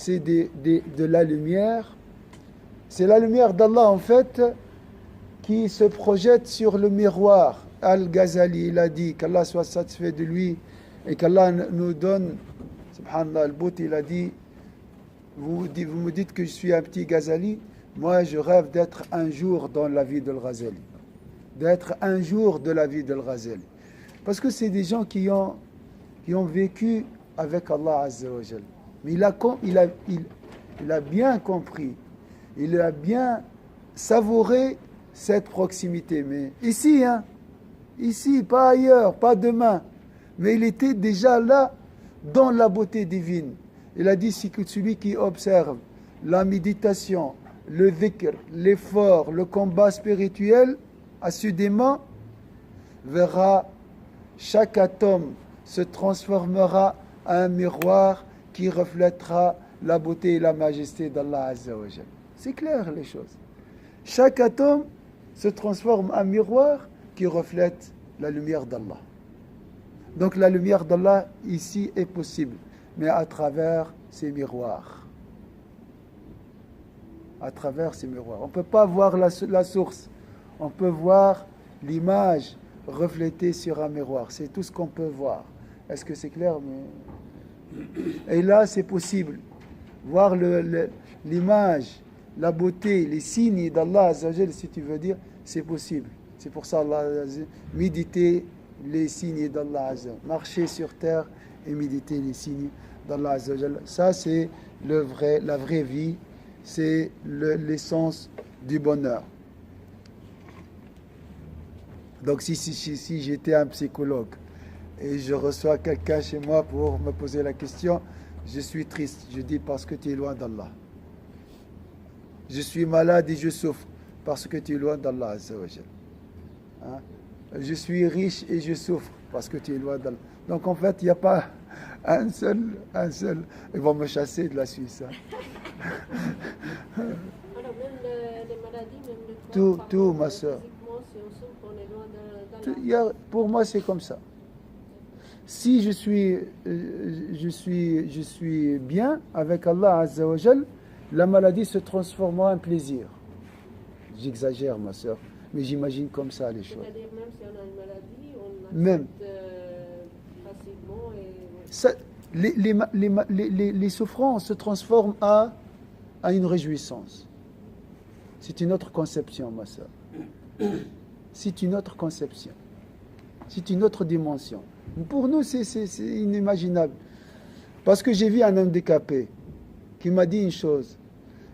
S1: de la lumière. C'est la lumière d'Allah, en fait, qui se projette sur le miroir. Al-Ghazali, il a dit qu'Allah soit satisfait de lui et qu'Allah nous donne, subhanallah, al-Bout, il a dit, vous me dites que je suis un petit Ghazali, moi je rêve d'être un jour dans la vie de Al-Ghazali. D'être un jour de la vie de Al-Ghazali. Parce que c'est des gens qui ont vécu avec Allah Azza wa Jal. Mais il a bien compris, il a bien savouré cette proximité. Mais ici, ici, pas ailleurs, pas demain. Mais il était déjà là, dans la beauté divine. Il a dit, c'est que celui qui observe la méditation, le dhikr, l'effort, le combat spirituel, assidûment, verra chaque atome se transformera en un miroir qui reflètera la beauté et la majesté d'Allah Azza wa Jal. C'est clair les choses. Chaque atome se transforme en miroir qui reflète la lumière d'Allah. Donc la lumière d'Allah ici est possible, mais à travers ces miroirs. À travers ces miroirs. On ne peut pas voir la source. On peut voir l'image reflétée sur un miroir. C'est tout ce qu'on peut voir. Est-ce que c'est clair? Et là, c'est possible. Voir l'image, la beauté, les signes d'Allah Azzawajal, si tu veux dire, c'est possible. C'est pour ça Allah a dit, méditer les signes d'Allah Azzawajal. Marcher sur terre et méditer les signes d'Allah Azzawajal. Ça, c'est la vraie vie. C'est l'essence du bonheur. Donc si j'étais un psychologue et je reçois quelqu'un chez moi pour me poser la question, je suis triste. Je dis parce que tu es loin d'Allah. Je suis malade et je souffre parce que tu es loin d'Allah Azza wa Jal. Je suis riche et je souffre parce que tu es loin d'Allah. Donc en fait, il n'y a pas un seul. Ils vont me chasser de la Suisse.
S6: Alors même les maladies, même le corps,
S1: Tout, ma soeur.
S6: Si on souffre, on est loin d'Allah.
S1: Pour moi, c'est comme ça. Si je suis bien avec Allah Azza wa Jal, la maladie se transforme en plaisir. J'exagère, ma soeur, mais j'imagine comme ça les choses.
S6: C'est-à-dire même si on a une maladie, on accepte facilement.
S1: Les souffrances se transforment à une réjouissance. C'est une autre conception, ma soeur. C'est une autre conception. C'est une autre dimension. Pour nous, c'est inimaginable. Parce que j'ai vu un handicapé qui m'a dit une chose.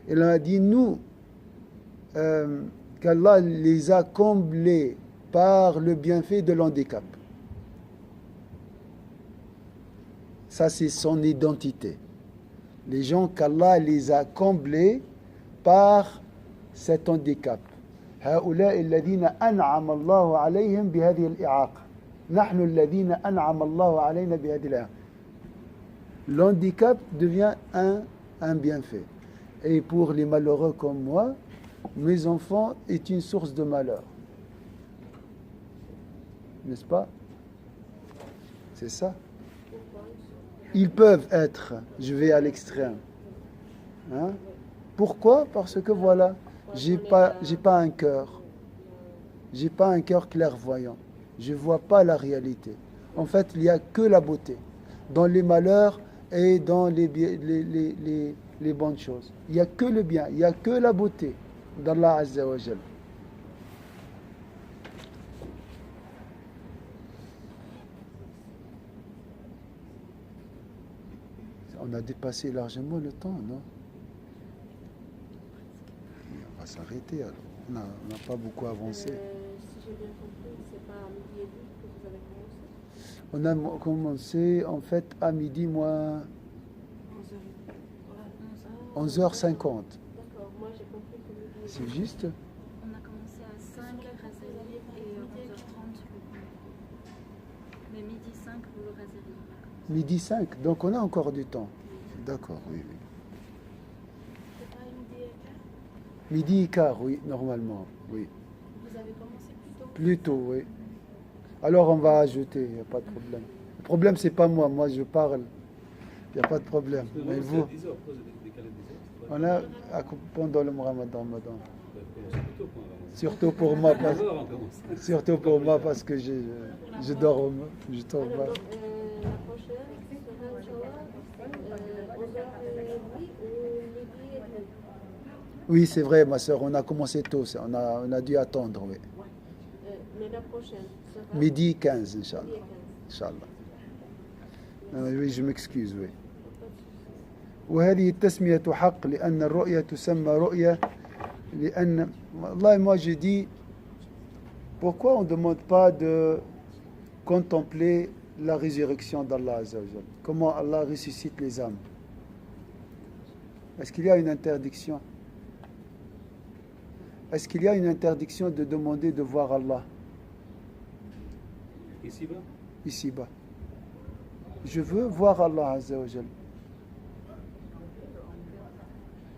S1: Il m'a dit, nous, qu'Allah les a comblés par le bienfait de l'handicap. Ça, c'est son identité. Les gens qu'Allah les a comblés par cet handicap. هؤلاء الذين أنعم الله عليهم بهذه الإعاقة. نحن الذين أنعم الله علينا بهذه الإعاقة. L'handicap devient un bienfait. Et pour les malheureux comme moi, mes enfants est une source de malheur. N'est-ce pas? C'est ça. Ils peuvent être, je vais à l'extrême. Pourquoi? Parce que voilà, j'ai pas un cœur. J'ai pas un cœur clairvoyant. Je vois pas la réalité. En fait, il n'y a que la beauté. Dans les malheurs et dans les bonnes choses. Il n'y a que le bien, il n'y a que la beauté d'Allah Azza wa Jal. On a dépassé largement le temps, non? On va s'arrêter alors. On n'a pas beaucoup avancé.
S6: Si j'ai bien compris, c'est pas à midi et demi que vous avez commencé?
S1: On a commencé en fait à midi moins 11h50.
S6: D'accord, moi j'ai compris que midi et demi.
S1: C'est juste?
S3: On a commencé à 5 Razali et 11h30 le cours. Mais midi 5 pour le Razali.
S1: Midi 5, donc on a encore du temps. D'accord, oui, oui.
S4: C'est pas midi et quart.
S1: Midi et quart, oui, normalement, oui.
S6: Vous avez commencé plus tôt.
S1: Plus tôt, oui. Alors on va ajouter, il n'y a pas de problème. Le problème, c'est pas moi, moi je parle. Il n'y a pas de problème.
S2: Parce que
S1: Mais
S2: moi, c'est
S1: vous,
S2: à 10 heures, pourquoi vous avez décalé de 10 heures? C'est pas
S1: on a, pendant le Ramadan,
S2: Vous avez commencé plus tôt pour un ramadan.
S1: surtout pour moi,
S2: 9 heures, on commence.
S1: surtout pour moi parce que je dors, je dors
S6: Alors,
S1: pas.
S6: donc, la prochaine sera Inch'Allah 11h30 ou midi et demi.
S1: Oui, c'est vrai, ma soeur, on a commencé tôt, on a dû attendre, oui.
S6: Mais la prochaine sera
S1: Midi 15, Inch'Allah.
S6: midi et 15.
S1: Inch'Allah. Oui, je m'excuse, oui. وهذه التسمية حق لأن الرؤية تسمى رؤية لأن والله moi je dis pourquoi on ne demande pas de contempler la résurrection d'Allah Azza wa Jal. Comment Allah ressuscite les âmes. Est-ce qu'il y a une interdiction? Est-ce qu'il y a une interdiction de demander de voir Allah
S2: Ici-bas,
S1: ici-bas? Je veux voir Allah Azza wa Jal.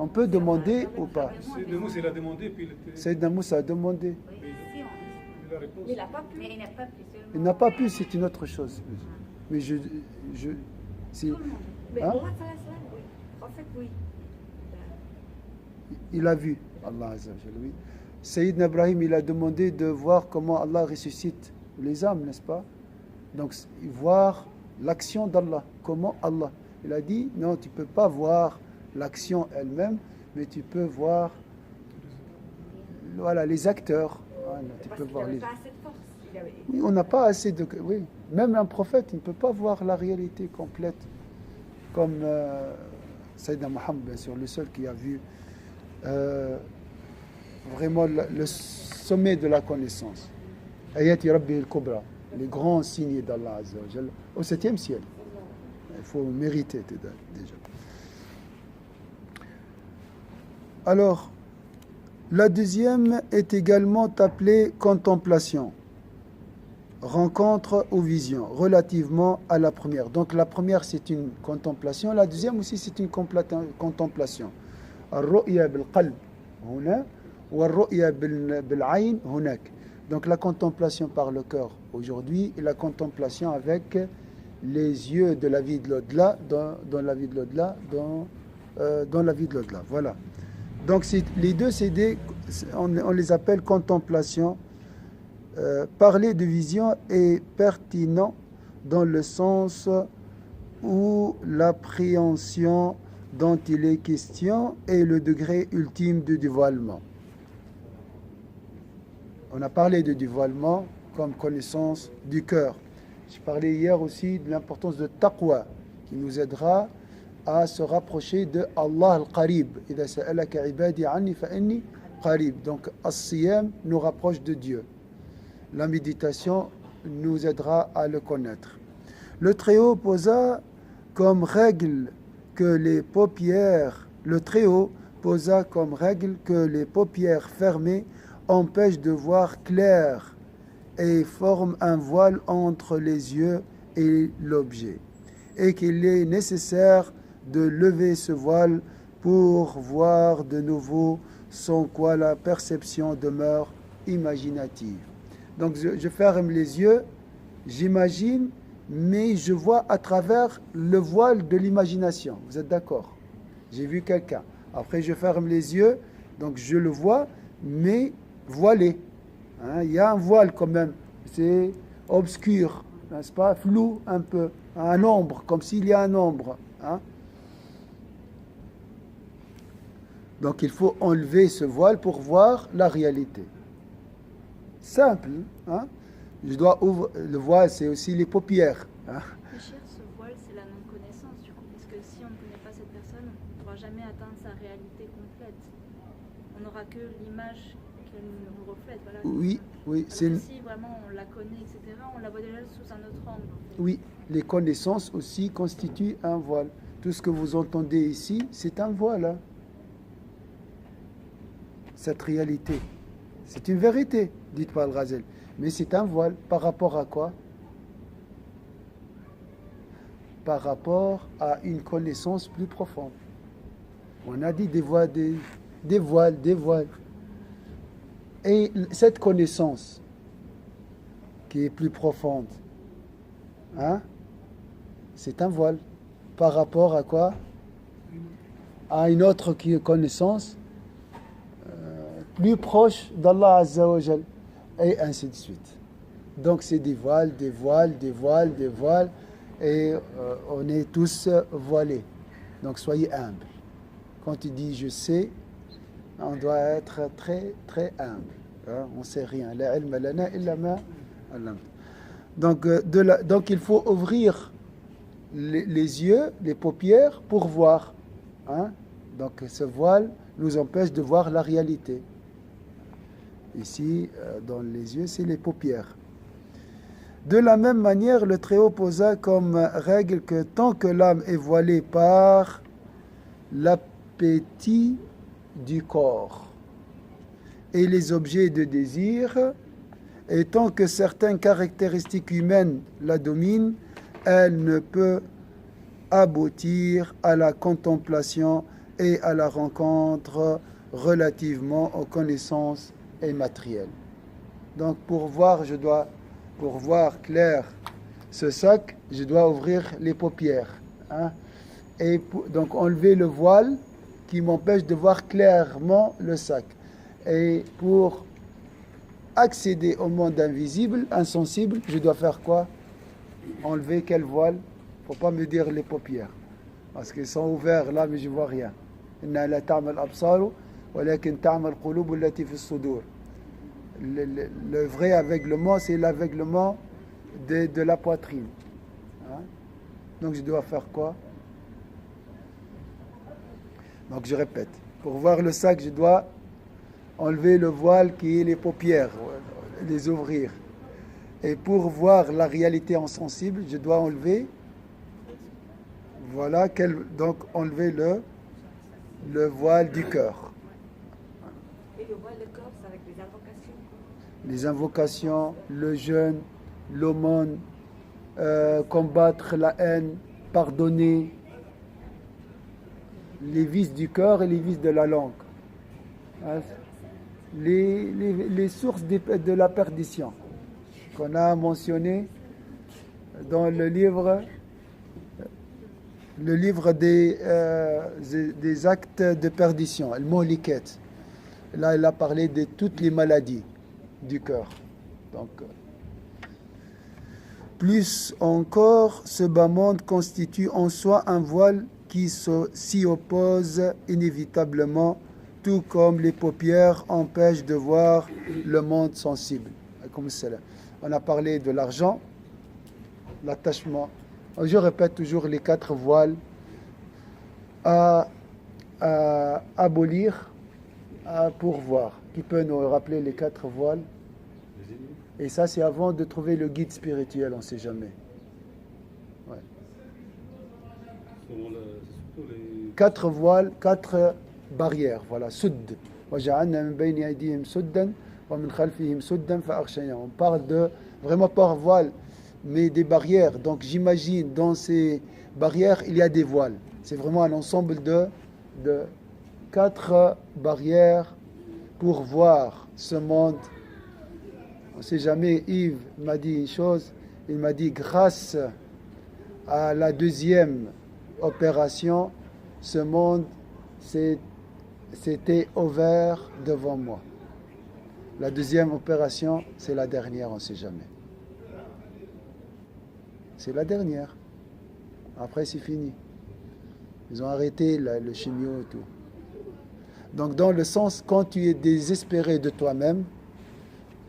S1: On peut demander ou pas?
S5: C'est de Moussa, il a demandé, puis il était.
S1: Sayyidina Moussa a demandé.
S5: Il a réponse.
S6: Mais il n'a pas pu.
S1: Il n'a pas pu, c'est une autre chose. Mais c'est-
S6: Mais
S1: Hein?
S6: Mohammed sallallahu alayhi wa sallam, oui. En fait, oui.
S1: il a vu Allah Azza wa Jal, oui. Sayyidina Ibrahim, il a demandé de voir comment Allah ressuscite les âmes, n'est-ce pas? Donc, voir l'action d'Allah, comment Allah. Il a dit, non, tu ne peux pas voir l'action elle-même, mais tu peux voir voilà, les acteurs. Voilà, tu
S6: Parce
S1: peux
S6: qu'il
S1: voir
S6: n'avait
S1: les...
S6: pas assez de force. Il avait...
S1: Oui, on n'a pas assez de... Oui, même un prophète, il ne peut pas voir la réalité complète. Comme Sayyidina Muhammad, bien sûr, le seul qui a vu vraiment le sommet de la connaissance. Ayati Rabbi al-Kubra, les grands signes d'Allah Azza wa Jalla, au 7e ciel. Il faut mériter déjà. Alors, la deuxième est également appelée contemplation, rencontre ou vision, relativement à la première. Donc la première c'est une contemplation, la deuxième aussi c'est une contemplation. الرؤية بالقلب هنا والرؤية بالعين هناك. Donc la contemplation par le cœur aujourd'hui et la contemplation avec les yeux de la vie de l'au-delà, dans la vie de l'au-delà, dans la vie de l'au-delà. Voilà. Donc les deux, on les appelle contemplation. Parler de vision est pertinent dans le sens où l'appréhension dont il est question est le degré ultime de dévoilement. On a parlé de dévoilement comme connaissance du cœur. Je parlais hier aussi de l'importance de taqwa qui nous aidera à se rapprocher de Allah al-Qarib. إذا سألك عبادي عني فإني قريب. Donc, as-siyam nous rapproche de Dieu. La méditation nous aidera à le connaître. Le Très-Haut posa comme règle que les paupières, le Très-Haut posa comme règle que les paupières fermées empêchent de voir clair et forment un voile entre les yeux et l'objet, et qu'il est nécessaire de lever ce voile pour voir de nouveau, sans quoi la perception demeure imaginative. Donc je ferme les yeux, j'imagine, mais je vois à travers le voile de l'imagination. Vous êtes d'accord? J'ai vu quelqu'un. Après je ferme les yeux, donc je le vois, mais voilé. Hein, il y a un voile quand même, c'est obscur, n'est-ce pas? Flou un peu, un ombre, comme s'il y a un ombre. Hein? Donc il faut enlever ce voile pour voir la réalité. Simple, hein? Je dois ouvrir le voile, c'est aussi les paupières. Hein?
S3: Le cher, ce voile, c'est la non-connaissance du coup, parce que si on ne connaît pas cette personne, on ne pourra jamais atteindre sa réalité complète. On n'aura que l'image qu'elle nous reflète. Voilà.
S1: Oui, oui,
S3: Alors
S1: c'est
S3: que si vraiment on la connaît, etc., on la voit déjà sous un autre angle. En fait.
S1: oui, les connaissances aussi constituent un voile. Tout ce que vous entendez ici, c'est un voile. Hein? Cette réalité, c'est une vérité, dites par le Ghazal, mais c'est un voile par rapport à quoi? par rapport à une connaissance plus profonde. On a dit des voiles. Et cette connaissance qui est plus profonde, hein, c'est un voile. Par rapport à quoi? À une autre connaissance plus proche d'Allah Azza wa Jal. Et ainsi de suite. Donc c'est des voiles. Et on est tous voilés. Donc soyez humbles. Quand tu dis je sais, on doit être très très humble. Hein? On ne sait rien. La ilma lana illa ma allamna. Donc il faut ouvrir les yeux, les paupières pour voir. Hein? Donc ce voile nous empêche de voir la réalité. Ici, dans les yeux, c'est les paupières. De la même manière, le Très-Haut posa comme règle que tant que l'âme est voilée par l'appétit du corps et les objets de désir, et tant que certaines caractéristiques humaines la dominent, elle ne peut aboutir à la contemplation et à la rencontre relativement aux connaissances immatérielles. Donc pour voir clair ce sac, je dois ouvrir les paupières. Hein? Et donc enlever le voile qui m'empêche de voir clairement le sac. Et pour accéder au monde invisible, insensible, je dois faire quoi? Enlever quel voile? Il ne faut pas me dire les paupières. Parce qu'ils sont ouverts là, mais je ne vois rien. Le vrai aveuglement, c'est l'aveuglement de la poitrine. Hein? Donc je dois faire quoi? Donc je répète. Pour voir le sac, je dois enlever le voile qui est les paupières, les ouvrir. Et pour voir la réalité insensible, je dois enlever, donc enlever le voile du cœur.
S6: Et le voile du cœur, c'est avec les invocations.
S1: Les invocations, le jeûne, l'aumône, combattre la haine, pardonner, les vices du cœur et les vices de la langue. Hein? Les sources de la perdition qu'on a mentionné dans le livre des actes de perdition, le Mohliket. Là, il a parlé de toutes les maladies du cœur. Donc, plus encore, ce bas monde constitue en soi un voile qui s'y oppose inévitablement, tout comme les paupières empêchent de voir le monde sensible. Comme cela. On a parlé de l'argent, l'attachement. Je répète toujours les 4 voiles à abolir, à pourvoir. Qui peut nous rappeler les 4 voiles? Et ça, c'est avant de trouver le guide spirituel, on ne sait jamais. Ouais. 4 voiles, 4 barrières. Voilà, sudd. On parle de vraiment par voile, mais des barrières. Donc j'imagine dans ces barrières, il y a des voiles. C'est vraiment un ensemble de 4 barrières pour voir ce monde. On ne sait jamais, Yves m'a dit une chose, il m'a dit grâce à la 2e opération, ce monde s'était ouvert devant moi. La 2e opération, c'est la dernière, on ne sait jamais. C'est la dernière. Après, c'est fini. Ils ont arrêté le chimio et tout. Donc, dans le sens, quand tu es désespéré de toi-même,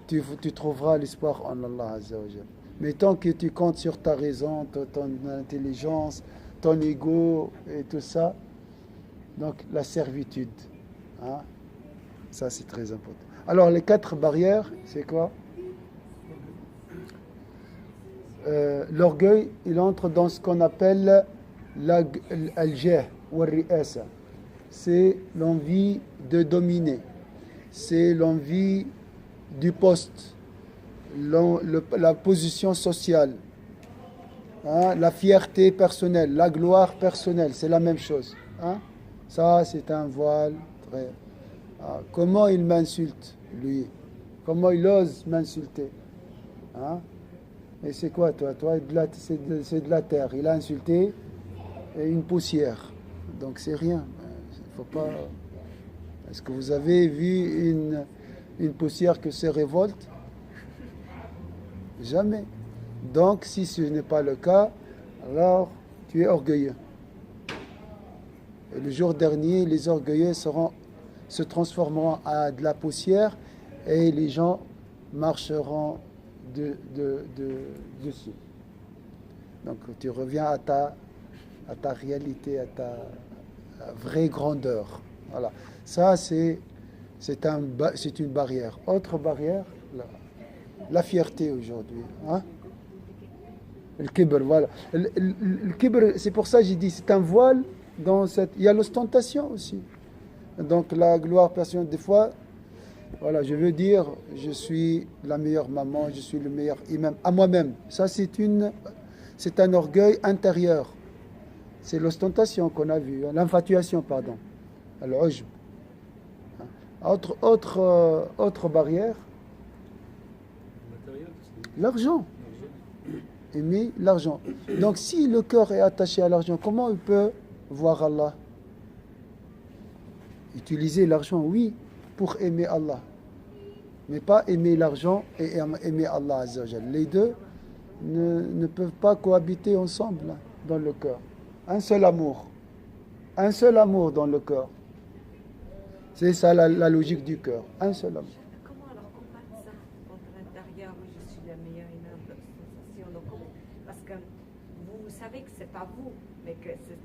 S1: tu trouveras l'espoir en Allah Azza wa Jal. Mais tant que tu comptes sur ta raison, ton intelligence, ton ego et tout ça, donc la servitude. Hein? Ça, c'est très important. Alors, les 4 barrières, c'est quoi? L'orgueil, il entre dans ce qu'on appelle al-jah ou al-ri'asa. C'est l'envie de dominer. C'est l'envie du poste, la position sociale. hein, la fierté personnelle, la gloire personnelle, c'est la même chose. Hein. Ça, c'est un voile. Comment il m'insulte, lui? Comment il ose m'insulter? Hein? Et c'est quoi, toi? C'est de la terre. Il a insulté une poussière. Donc, c'est rien. Faut pas... Est-ce que vous avez vu une poussière que se révolte? Jamais. Donc, si ce n'est pas le cas, alors tu es orgueilleux. Et le jour dernier, les orgueilleux se transformeront à de la poussière et les gens marcheront dessus. Donc, tu reviens à ta réalité, à ta vraie grandeur. Voilà. Ça, c'est une barrière. Autre barrière, la fierté aujourd'hui. Hein? Le kibr, voilà. Le kibr, c'est pour ça que j'ai dit, c'est un voile. Il y a l'ostentation aussi. Donc la gloire personnelle, des fois, voilà, je veux dire, je suis la meilleure maman, je suis le meilleur imam à moi-même. Ça, c'est un orgueil intérieur. C'est l'ostentation qu'on a vue, l'infatuation, pardon. Al-ujb. Autre barrière, l'argent. Aimer l'argent. Donc si le cœur est attaché à l'argent, comment il peut voir Allah? Utiliser l'argent, oui, pour aimer Allah. Mais pas aimer l'argent et aimer Allah Azza wa Jal. Les deux ne peuvent pas cohabiter ensemble là, dans le cœur. Un seul amour. Un seul amour dans le cœur. C'est ça la logique du cœur. Un seul amour.
S6: Comment alors combattre ça contre l'intérieur? Oui, je suis la meilleure imam de sensation. Parce que vous savez que c'est pas vous, mais que c'est...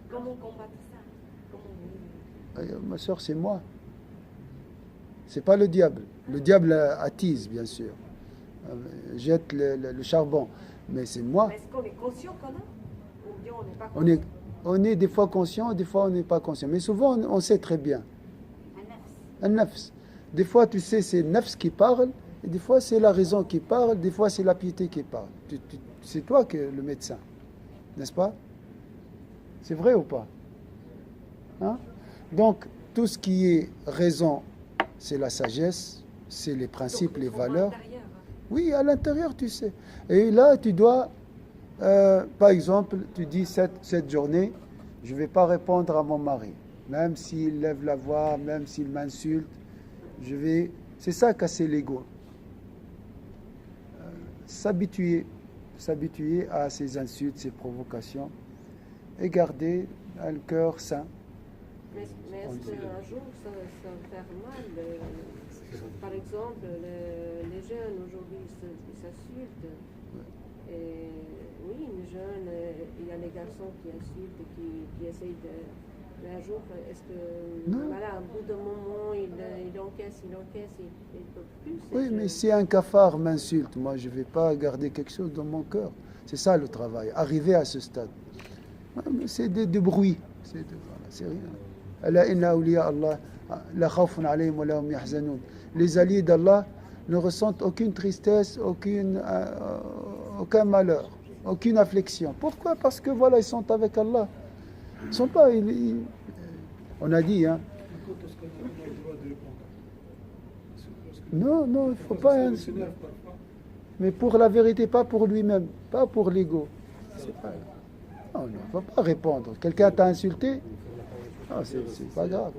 S6: Comment combattre ça?
S1: Ma soeur, c'est moi. C'est pas le diable. Le diable attise, bien sûr. Jette le charbon. Mais c'est moi.
S6: Mais est-ce qu'on est conscient quand même? Ou bien on n'est pas conscient?
S1: On est des fois conscient, des fois on n'est pas conscient. Mais souvent, on sait très bien. Un nafs. Des fois, tu sais, c'est nafs qui parle, et des fois, c'est la raison qui parle, des fois, c'est la piété qui parle. C'est toi qui es le médecin. N'est-ce pas? C'est vrai ou pas? Hein? Donc, tout ce qui est raison, c'est la sagesse, c'est les principes, les valeurs. Oui, à l'intérieur, tu sais. Et là, tu dois, par exemple, tu dis cette journée, je ne vais pas répondre à mon mari. Même s'il lève la voix, même s'il m'insulte, c'est ça, casser l'ego. S'habituer à ces insultes, ces provocations, et garder un cœur sain.
S6: Mais est-ce qu'un jour, ça va faire mal? Par exemple, les jeunes aujourd'hui, ils s'insultent. Et oui, les jeunes, il y a les garçons qui insultent, qui essayent de... Mais un jour, est-ce que, voilà, un bout de moment, il encaisse, il ne peut plus.
S1: Oui, mais si un cafard m'insulte, moi, je ne vais pas garder quelque chose dans mon cœur. C'est ça le travail, arriver à ce stade. C'est du bruit, c'est rien. Les alliés d'Allah ne ressentent aucune tristesse, aucun malheur, aucune affliction. Pourquoi? Parce que voilà, ils sont avec Allah. Ils sont pas. On a dit, hein. Non, il ne faut pas. Mais pour la vérité, pas pour lui-même, pas pour l'ego. Non, il ne faut pas répondre. Quelqu'un t'a insulté? Non, c'est pas grave.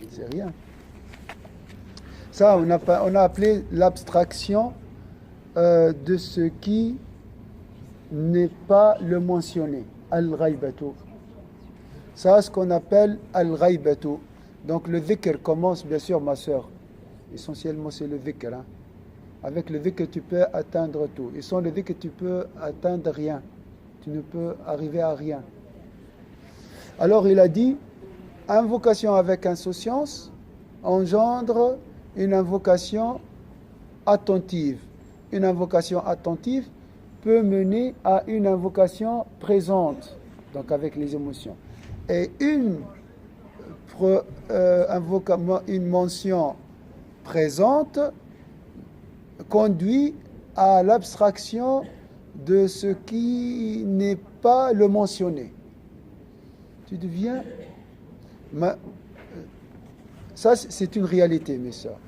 S1: C'est rien. Ça, on a appelé l'abstraction de ce qui n'est pas le mentionné. Al-ghaibatu. Ça, ce qu'on appelle al-ghaibatu. Donc le dhikr commence, bien sûr, ma soeur. Essentiellement, c'est le dhikr. Hein. Avec le dhikr, tu peux atteindre tout. Et sans le dhikr, tu peux atteindre rien. Tu ne peux arriver à rien. Alors il a dit, invocation avec insouciance engendre une invocation attentive. Une invocation attentive peut mener à une invocation présente, donc avec les émotions. Et une mention présente conduit à l'abstraction de ce qui n'est pas le mentionné. Tu deviens... Ça, c'est une réalité, mes sœurs.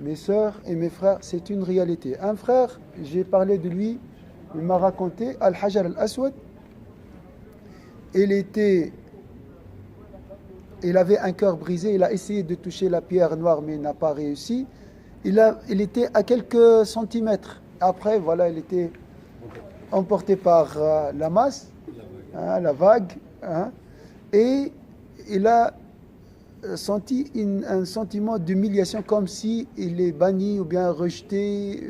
S1: Mes sœurs et mes frères, c'est une réalité. Un frère, j'ai parlé de lui, il m'a raconté, Al-Hajar al-Aswad, il avait un cœur brisé, il a essayé de toucher la pierre noire, mais il n'a pas réussi. Il était à quelques centimètres. Après, voilà, il était emporté par la masse, hein, la vague, hein, et il a senti un sentiment d'humiliation, comme si il est banni ou bien rejeté,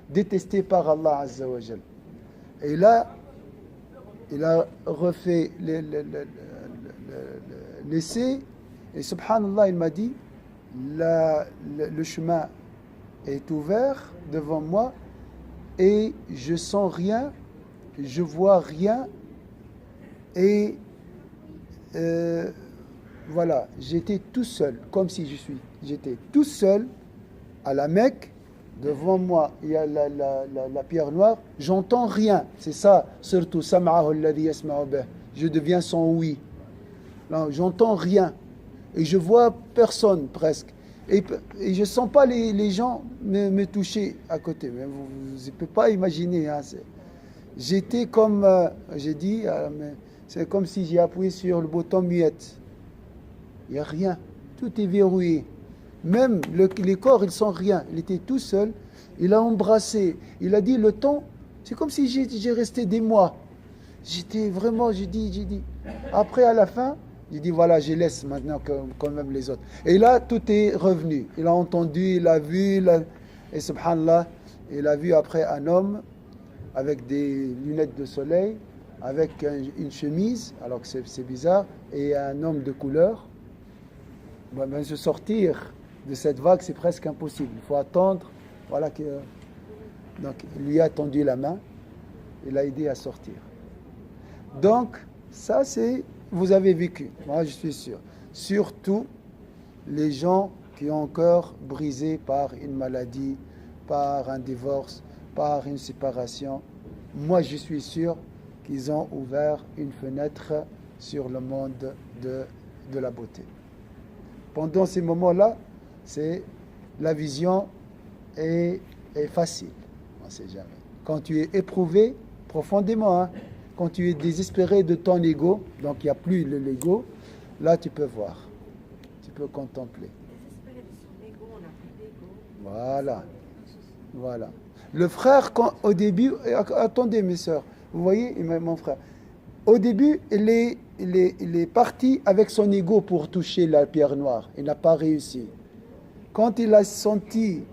S1: détesté par Allah Azza wa Jal. Et là, il a refait l'essai, et subhanallah, il m'a dit, le chemin est ouvert devant moi, et je sens rien, je vois rien, et voilà, j'étais tout seul, comme si j'étais tout seul à la Mecque. Devant moi, il y a la pierre noire. J'entends rien. C'est ça, surtout, sam'ahu alladhi yasma'u bih. Je deviens son oui. Non, j'entends rien. Et je vois personne presque. Et je ne sens pas les gens me toucher à côté. Mais vous ne pouvez pas imaginer. Hein, j'étais comme, j'ai dit, c'est comme si j'ai appuyé sur le bouton muette. Il n'y a rien. Tout est verrouillé. Même les corps, ils sont rien. Il était tout seul. Il a embrassé. Il a dit, le temps, c'est comme si j'ai resté des mois. J'étais vraiment, j'ai dit. Après, à la fin, j'ai dit, voilà, je laisse maintenant quand même les autres. Et là, tout est revenu. Il a entendu, il a vu. Et subhanallah, il a vu après un homme avec des lunettes de soleil, avec une chemise, alors que c'est bizarre, et un homme de couleur. Ben, se sortir de cette vague, c'est presque impossible. Il faut attendre. Voilà que, donc, il lui a tendu la main. Il l'a aidé à sortir. Donc, ça, c'est... Vous avez vécu. Moi, je suis sûr. Surtout, les gens qui ont un cœur brisé par une maladie, par un divorce, par une séparation. Moi, je suis sûr qu'ils ont ouvert une fenêtre sur le monde de la beauté. Pendant ces moments-là, la vision est facile. On ne sait jamais. Quand tu es éprouvé profondément, hein, quand tu es désespéré de ton ego, donc il n'y a plus l'ego, là tu peux voir, tu peux contempler.
S6: Désespéré de son ego, on n'a plus d'ego.
S1: Voilà. Le frère, au début, attendez mes sœurs, vous voyez, mon frère, au début, il est parti avec son ego pour toucher la pierre noire. Il n'a pas réussi. Quand il a senti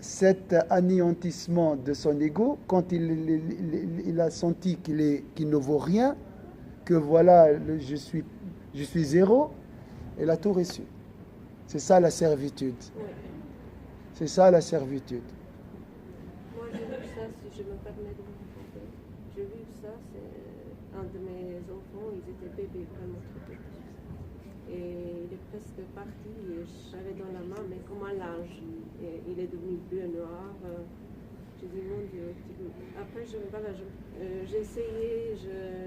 S1: cet anéantissement de son ego, quand il a senti qu'il ne vaut rien, que voilà, je suis zéro, il a tout reçu. C'est ça la servitude.
S6: Oui.
S1: C'est ça la servitude.
S6: Moi, j'ai vu ça, si je me permets de vous raconter. J'ai vu ça, c'est un de mes enfants, ils étaient bébés, vraiment très petits. Et il est presque parti, j'avais dans la main, mais comme un linge. Et il est devenu bleu noir. J'ai dit, mon Dieu. Après, j'ai essayé,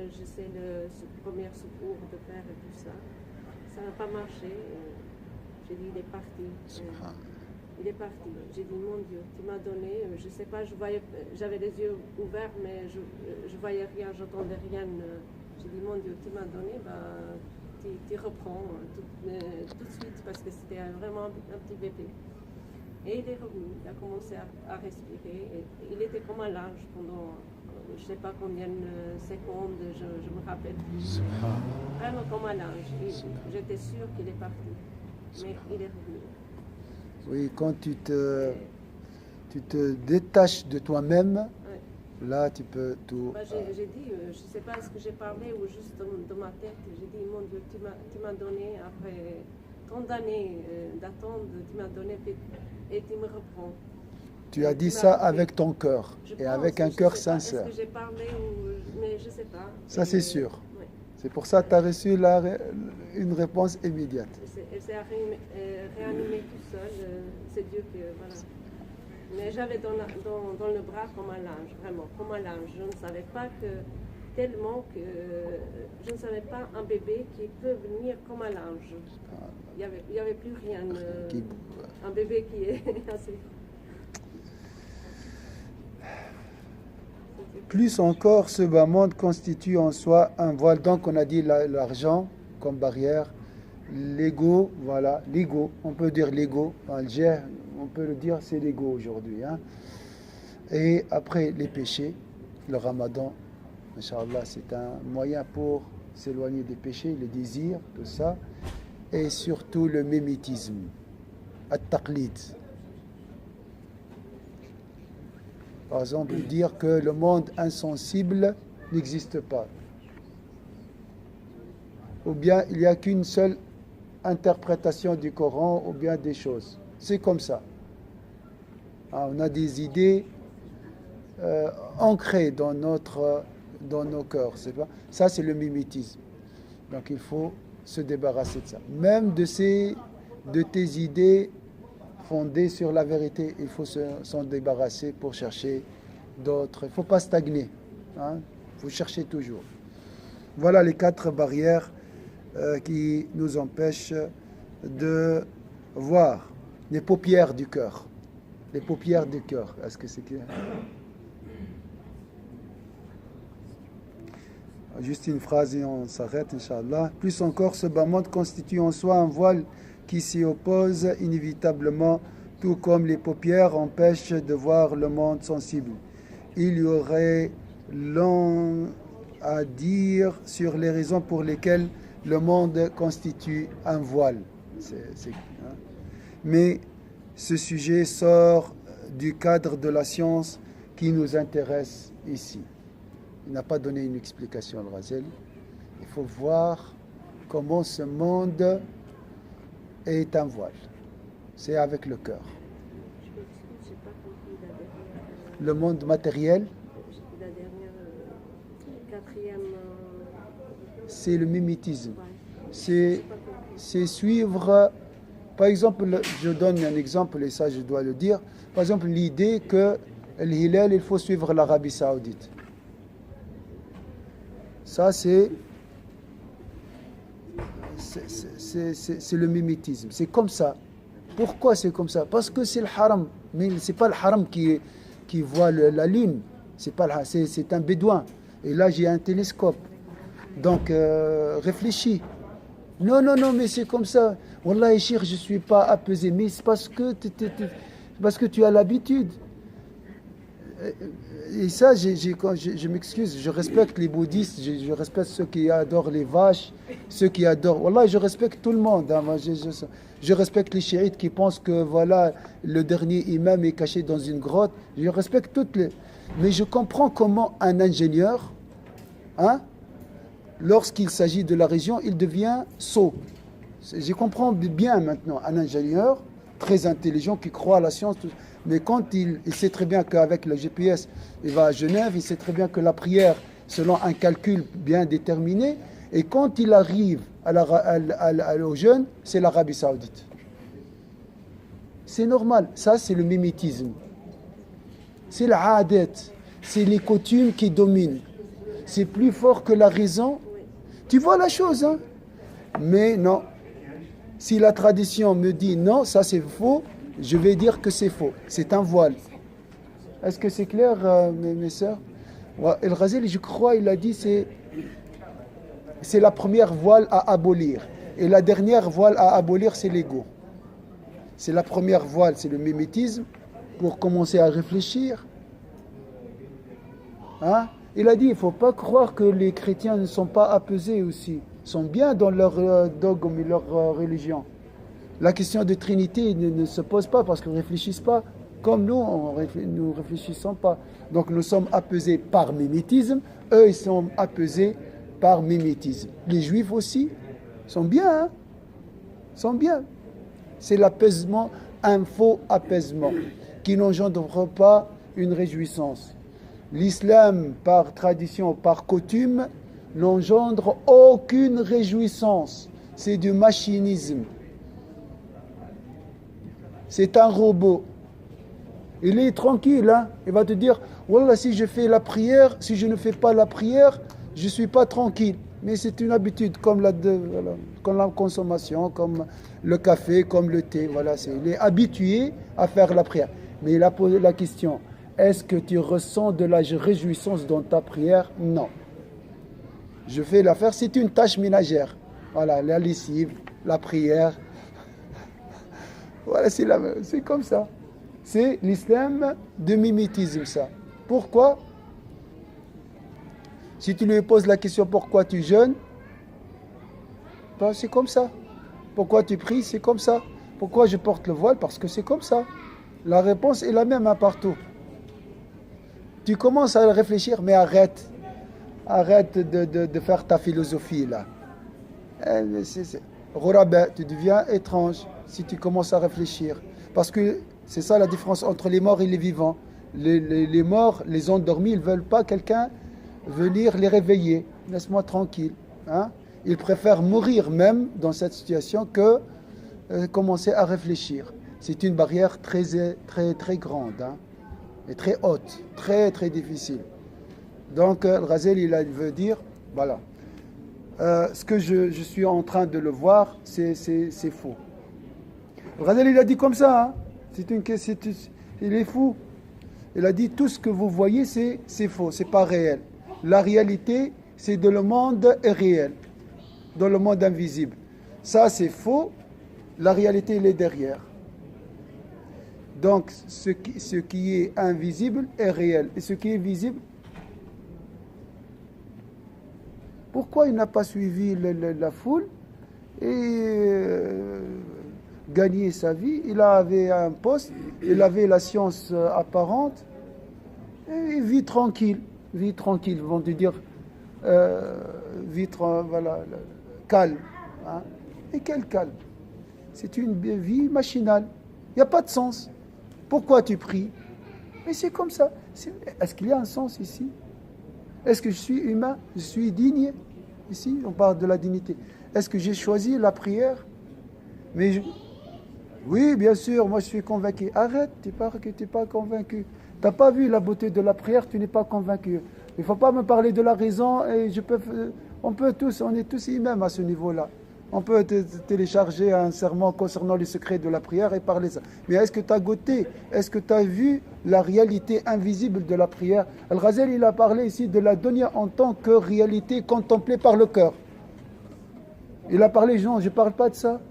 S6: j'essaie ce premier secours de faire et tout ça. Ça n'a pas marché. J'ai dit, il est parti. Il est parti. J'ai dit, mon Dieu, tu m'as donné, je ne sais pas, j'avais les yeux ouverts, mais je ne voyais rien, j'entendais rien. J'ai dit, mon Dieu, tu m'as donné, tu reprends tout de suite, parce que c'était vraiment un petit bébé. Et il est revenu, il a commencé à respirer. Et il était comme un linge pendant, je ne sais pas combien de secondes, je me rappelle plus. Vraiment comme un linge. J'étais sûre qu'il est parti, mais il est revenu.
S1: Oui, quand tu te détaches de toi-même, oui. Là tu peux tout...
S6: J'ai dit, je ne sais pas ce que j'ai parlé ou juste dans ma tête, j'ai dit, mon Dieu, tu m'as donné, après tant d'années d'attendre, tu m'as donné et tu me reprends.
S1: Tu as dit ça avec ton cœur et avec un cœur sincère.
S6: Est-ce que j'ai parlé mais je ne sais pas.
S1: Ça c'est sûr.
S6: Oui.
S1: C'est pour ça que tu as reçu une réponse immédiate.
S6: Elle s'est réanimée tout seul, c'est Dieu que... Voilà. Mais j'avais dans le bras comme un linge, vraiment, comme un linge. Je ne savais pas que, tellement que, je ne savais pas un bébé qui peut venir comme un linge. Il n'y avait plus rien. Un bébé qui est assez...
S1: Plus encore, ce bas monde constitue en soi un voile. Donc on a dit l'argent comme barrière, l'ego, voilà, l'ego, on peut dire l'ego, Alger, on peut le dire, c'est l'ego aujourd'hui. Hein. Et après, les péchés, le ramadan, Inch'Allah, c'est un moyen pour s'éloigner des péchés, les désirs, tout ça, et surtout le mimétisme, at-taqlid. Par exemple, dire que le monde insensible n'existe pas. Ou bien il n'y a qu'une seule interprétation du Coran, ou bien des choses. C'est comme ça. On a des idées ancrées dans nos cœurs. Ça, c'est le mimétisme. Donc il faut se débarrasser de ça. Même de tes idées fondées sur la vérité, il faut s'en débarrasser pour chercher d'autres. Il ne faut pas stagner. Il faut chercher toujours. Voilà les 4 barrières qui nous empêchent de voir les paupières du cœur. Les paupières du cœur. Est-ce que c'est clair? Juste une phrase et on s'arrête, Inch'Allah. Plus encore, ce bas monde constitue en soi un voile qui s'y oppose inévitablement, tout comme les paupières empêchent de voir le monde sensible. Il y aurait long à dire sur les raisons pour lesquelles le monde constitue un voile. Mais ce sujet sort du cadre de la science qui nous intéresse ici. Il n'a pas donné une explication, Al-Ghazali. Il faut voir comment ce monde est un voile. C'est avec le cœur. Le monde matériel,
S6: La dernière, quatrième...
S1: c'est le mimétisme. C'est suivre, par exemple, je donne un exemple et ça je dois le dire, par exemple l'idée que l'Hilal, il faut suivre l'Arabie Saoudite. Ça c'est le mimétisme, c'est comme ça. Pourquoi c'est comme ça? Parce que c'est le haram, mais c'est pas le haram qui voit la lune, c'est un bédouin. Et là j'ai un télescope. Donc réfléchis. Non, mais c'est comme ça. Wallah, Cheikh, je ne suis pas apaisé. Mais c'est parce que tu as l'habitude. Et ça, je m'excuse, je respecte les bouddhistes, je respecte ceux qui adorent les vaches, ceux qui adorent... Wallah, je respecte tout le monde. Hein. Je respecte les chiites qui pensent que voilà, le dernier imam est caché dans une grotte. Je respecte toutes les... Mais je comprends comment un ingénieur... lorsqu'il s'agit de la région, il devient sot. Je comprends bien maintenant un ingénieur très intelligent qui croit à la science, mais quand il sait très bien qu'avec le GPS, il va à Genève, il sait très bien que la prière, selon un calcul bien déterminé, et quand il arrive au jeûne, c'est l'Arabie Saoudite. C'est normal, ça c'est le mimétisme. C'est l'aadat, c'est les coutumes qui dominent. C'est plus fort que la raison. Tu vois la chose, hein? Mais non. Si la tradition me dit non, ça c'est faux, je vais dire que c'est faux. C'est un voile. Est-ce que c'est clair, mes sœurs? El-Ghazali, je crois, il a dit c'est la première voile à abolir. Et la dernière voile à abolir, c'est l'ego. C'est la première voile, c'est le mimétisme, pour commencer à réfléchir. Hein? Il a dit, il ne faut pas croire que les chrétiens ne sont pas apaisés aussi. Ils sont bien dans leur dogme et leur religion. La question de Trinité ne se pose pas parce qu'ils ne réfléchissent pas comme nous, nous ne réfléchissons pas. Donc nous sommes apaisés par mimétisme, eux ils sont apaisés par mimétisme. Les Juifs aussi sont bien, hein? Sont bien. C'est l'apaisement, un faux apaisement qui n'engendre pas une réjouissance. L'islam, par tradition, par coutume, n'engendre aucune réjouissance. C'est du machinisme. C'est un robot. Il est tranquille, hein. Il va te dire, voilà, si je fais la prière, si je ne fais pas la prière, je ne suis pas tranquille. Mais c'est une habitude, comme la consommation, comme le café, comme le thé. Voilà, il est habitué à faire la prière. Mais il a posé la question, est-ce que tu ressens de la réjouissance dans ta prière? Non. Je vais la faire, c'est une tâche ménagère. Voilà, la lessive, la prière. Voilà, c'est comme ça. C'est l'islam de mimétisme, ça. Pourquoi? Si tu lui poses la question pourquoi tu jeûnes, ben c'est comme ça. Pourquoi tu pries, c'est comme ça. Pourquoi je porte le voile? Parce que c'est comme ça. La réponse est la même partout. Tu commences à réfléchir, mais arrête. Arrête de faire ta philosophie là. Rorabe, tu deviens étrange si tu commences à réfléchir. Parce que c'est ça la différence entre les morts et les vivants. Les morts, les endormis, ils ne veulent pas quelqu'un venir les réveiller. Laisse-moi tranquille. Hein? Ils préfèrent mourir même dans cette situation que commencer à réfléchir. C'est une barrière très, très, très grande, hein? Et très haute, très, très difficile. Donc, le Ghazali, il veut dire, voilà, ce que je suis en train de le voir, c'est faux. Le Ghazali, il a dit comme ça, hein? Il est fou. Il a dit, tout ce que vous voyez, c'est faux, c'est pas réel. La réalité, c'est dans le monde réel, dans le monde invisible. Ça, c'est faux. La réalité, elle est derrière. Donc, ce qui est invisible est réel. Et ce qui est visible, pourquoi il n'a pas suivi la foule et gagné sa vie? Il avait un poste, il avait la science apparente, et il vit tranquille. Vie tranquille, vont te dire, voilà, calme. Hein? Et quel calme? C'est une vie machinale. Il n'y a pas de sens. Pourquoi tu pries? Mais c'est comme ça. Est-ce qu'il y a un sens ici? Est-ce que je suis humain? Je suis digne? Ici, on parle de la dignité. Est-ce que j'ai choisi la prière? Oui, bien sûr, moi je suis convaincu. Arrête, tu parles que tu n'es pas convaincu. Tu n'as pas vu la beauté de la prière, tu n'es pas convaincu. Il ne faut pas me parler de la raison. Et on est tous imams à ce niveau-là. On peut télécharger un sermon concernant les secrets de la prière et parler ça. Mais est-ce que tu as goûté? Est-ce que tu as vu la réalité invisible de la prière? Al-Ghazali, il a parlé ici de la dunya en tant que réalité contemplée par le cœur. Il a parlé, Jean, je ne parle pas de ça.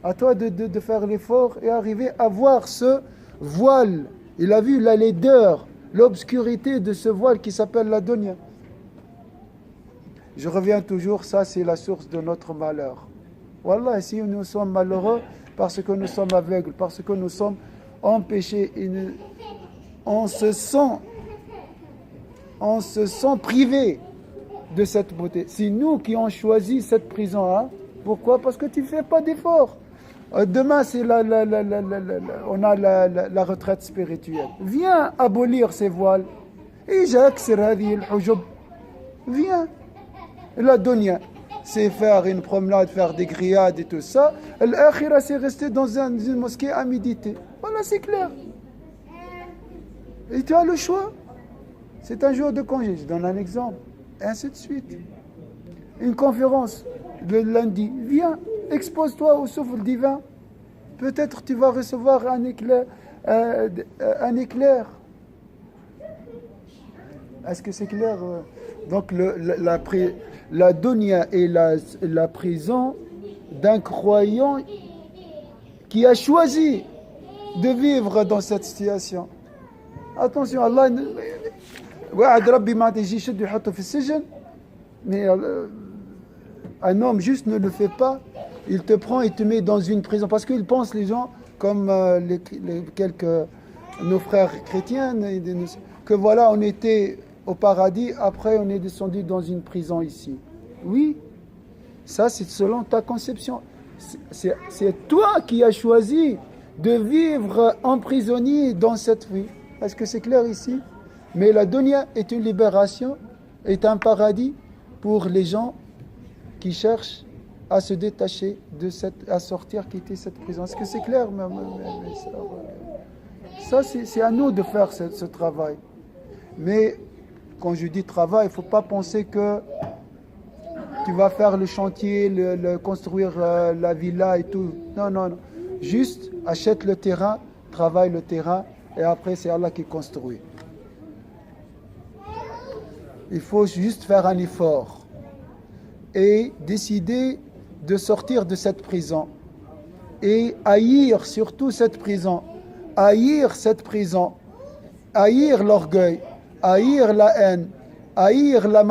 S1: À toi de faire l'effort et arriver à voir ce voile. Il a vu la laideur, l'obscurité de ce voile qui s'appelle la dunya. Je reviens toujours, ça c'est la source de notre malheur. Wallah, si nous sommes malheureux parce que nous sommes aveugles, parce que nous sommes empêchés, on se sent privés de cette beauté. C'est nous qui avons choisi cette prison. Hein? Pourquoi? Parce que tu ne fais pas d'efforts. Demain, on a la retraite spirituelle. Viens abolir ces voiles. Viens. La dunya, c'est faire une promenade, faire des grillades et tout ça. L'akhira, c'est rester dans une mosquée à méditer. Voilà, c'est clair. Et tu as le choix. C'est un jour de congé, je donne un exemple. Et ainsi de suite. Une conférence le lundi. Viens, expose-toi au souffle divin. Peut-être tu vas recevoir un éclair. Est-ce que c'est clair? Donc la dunya est la prison d'un croyant qui a choisi de vivre dans cette situation. Attention, Allah, mais un homme juste ne le fait pas. Il te prend et te met dans une prison parce qu'ils pensent, les gens, comme nos frères chrétiens, que voilà, on était au paradis, après on est descendu dans une prison ici. Oui, ça c'est selon ta conception. C'est toi qui as choisi de vivre emprisonné dans cette vie. Est-ce que c'est clair ici? Mais la dunya est une libération, est un paradis pour les gens qui cherchent à se détacher à sortir, quitter cette prison. Est-ce que c'est clair, mes sœurs? Ça, c'est à nous de faire ce travail. Mais quand je dis travail, il ne faut pas penser que tu vas faire le chantier, construire la villa et tout. Non, non, non. Juste achète le terrain, travaille le terrain et après c'est Allah qui construit. Il faut juste faire un effort et décider de sortir de cette prison et haïr surtout cette prison, haïr l'orgueil, haïr la haine, haïr la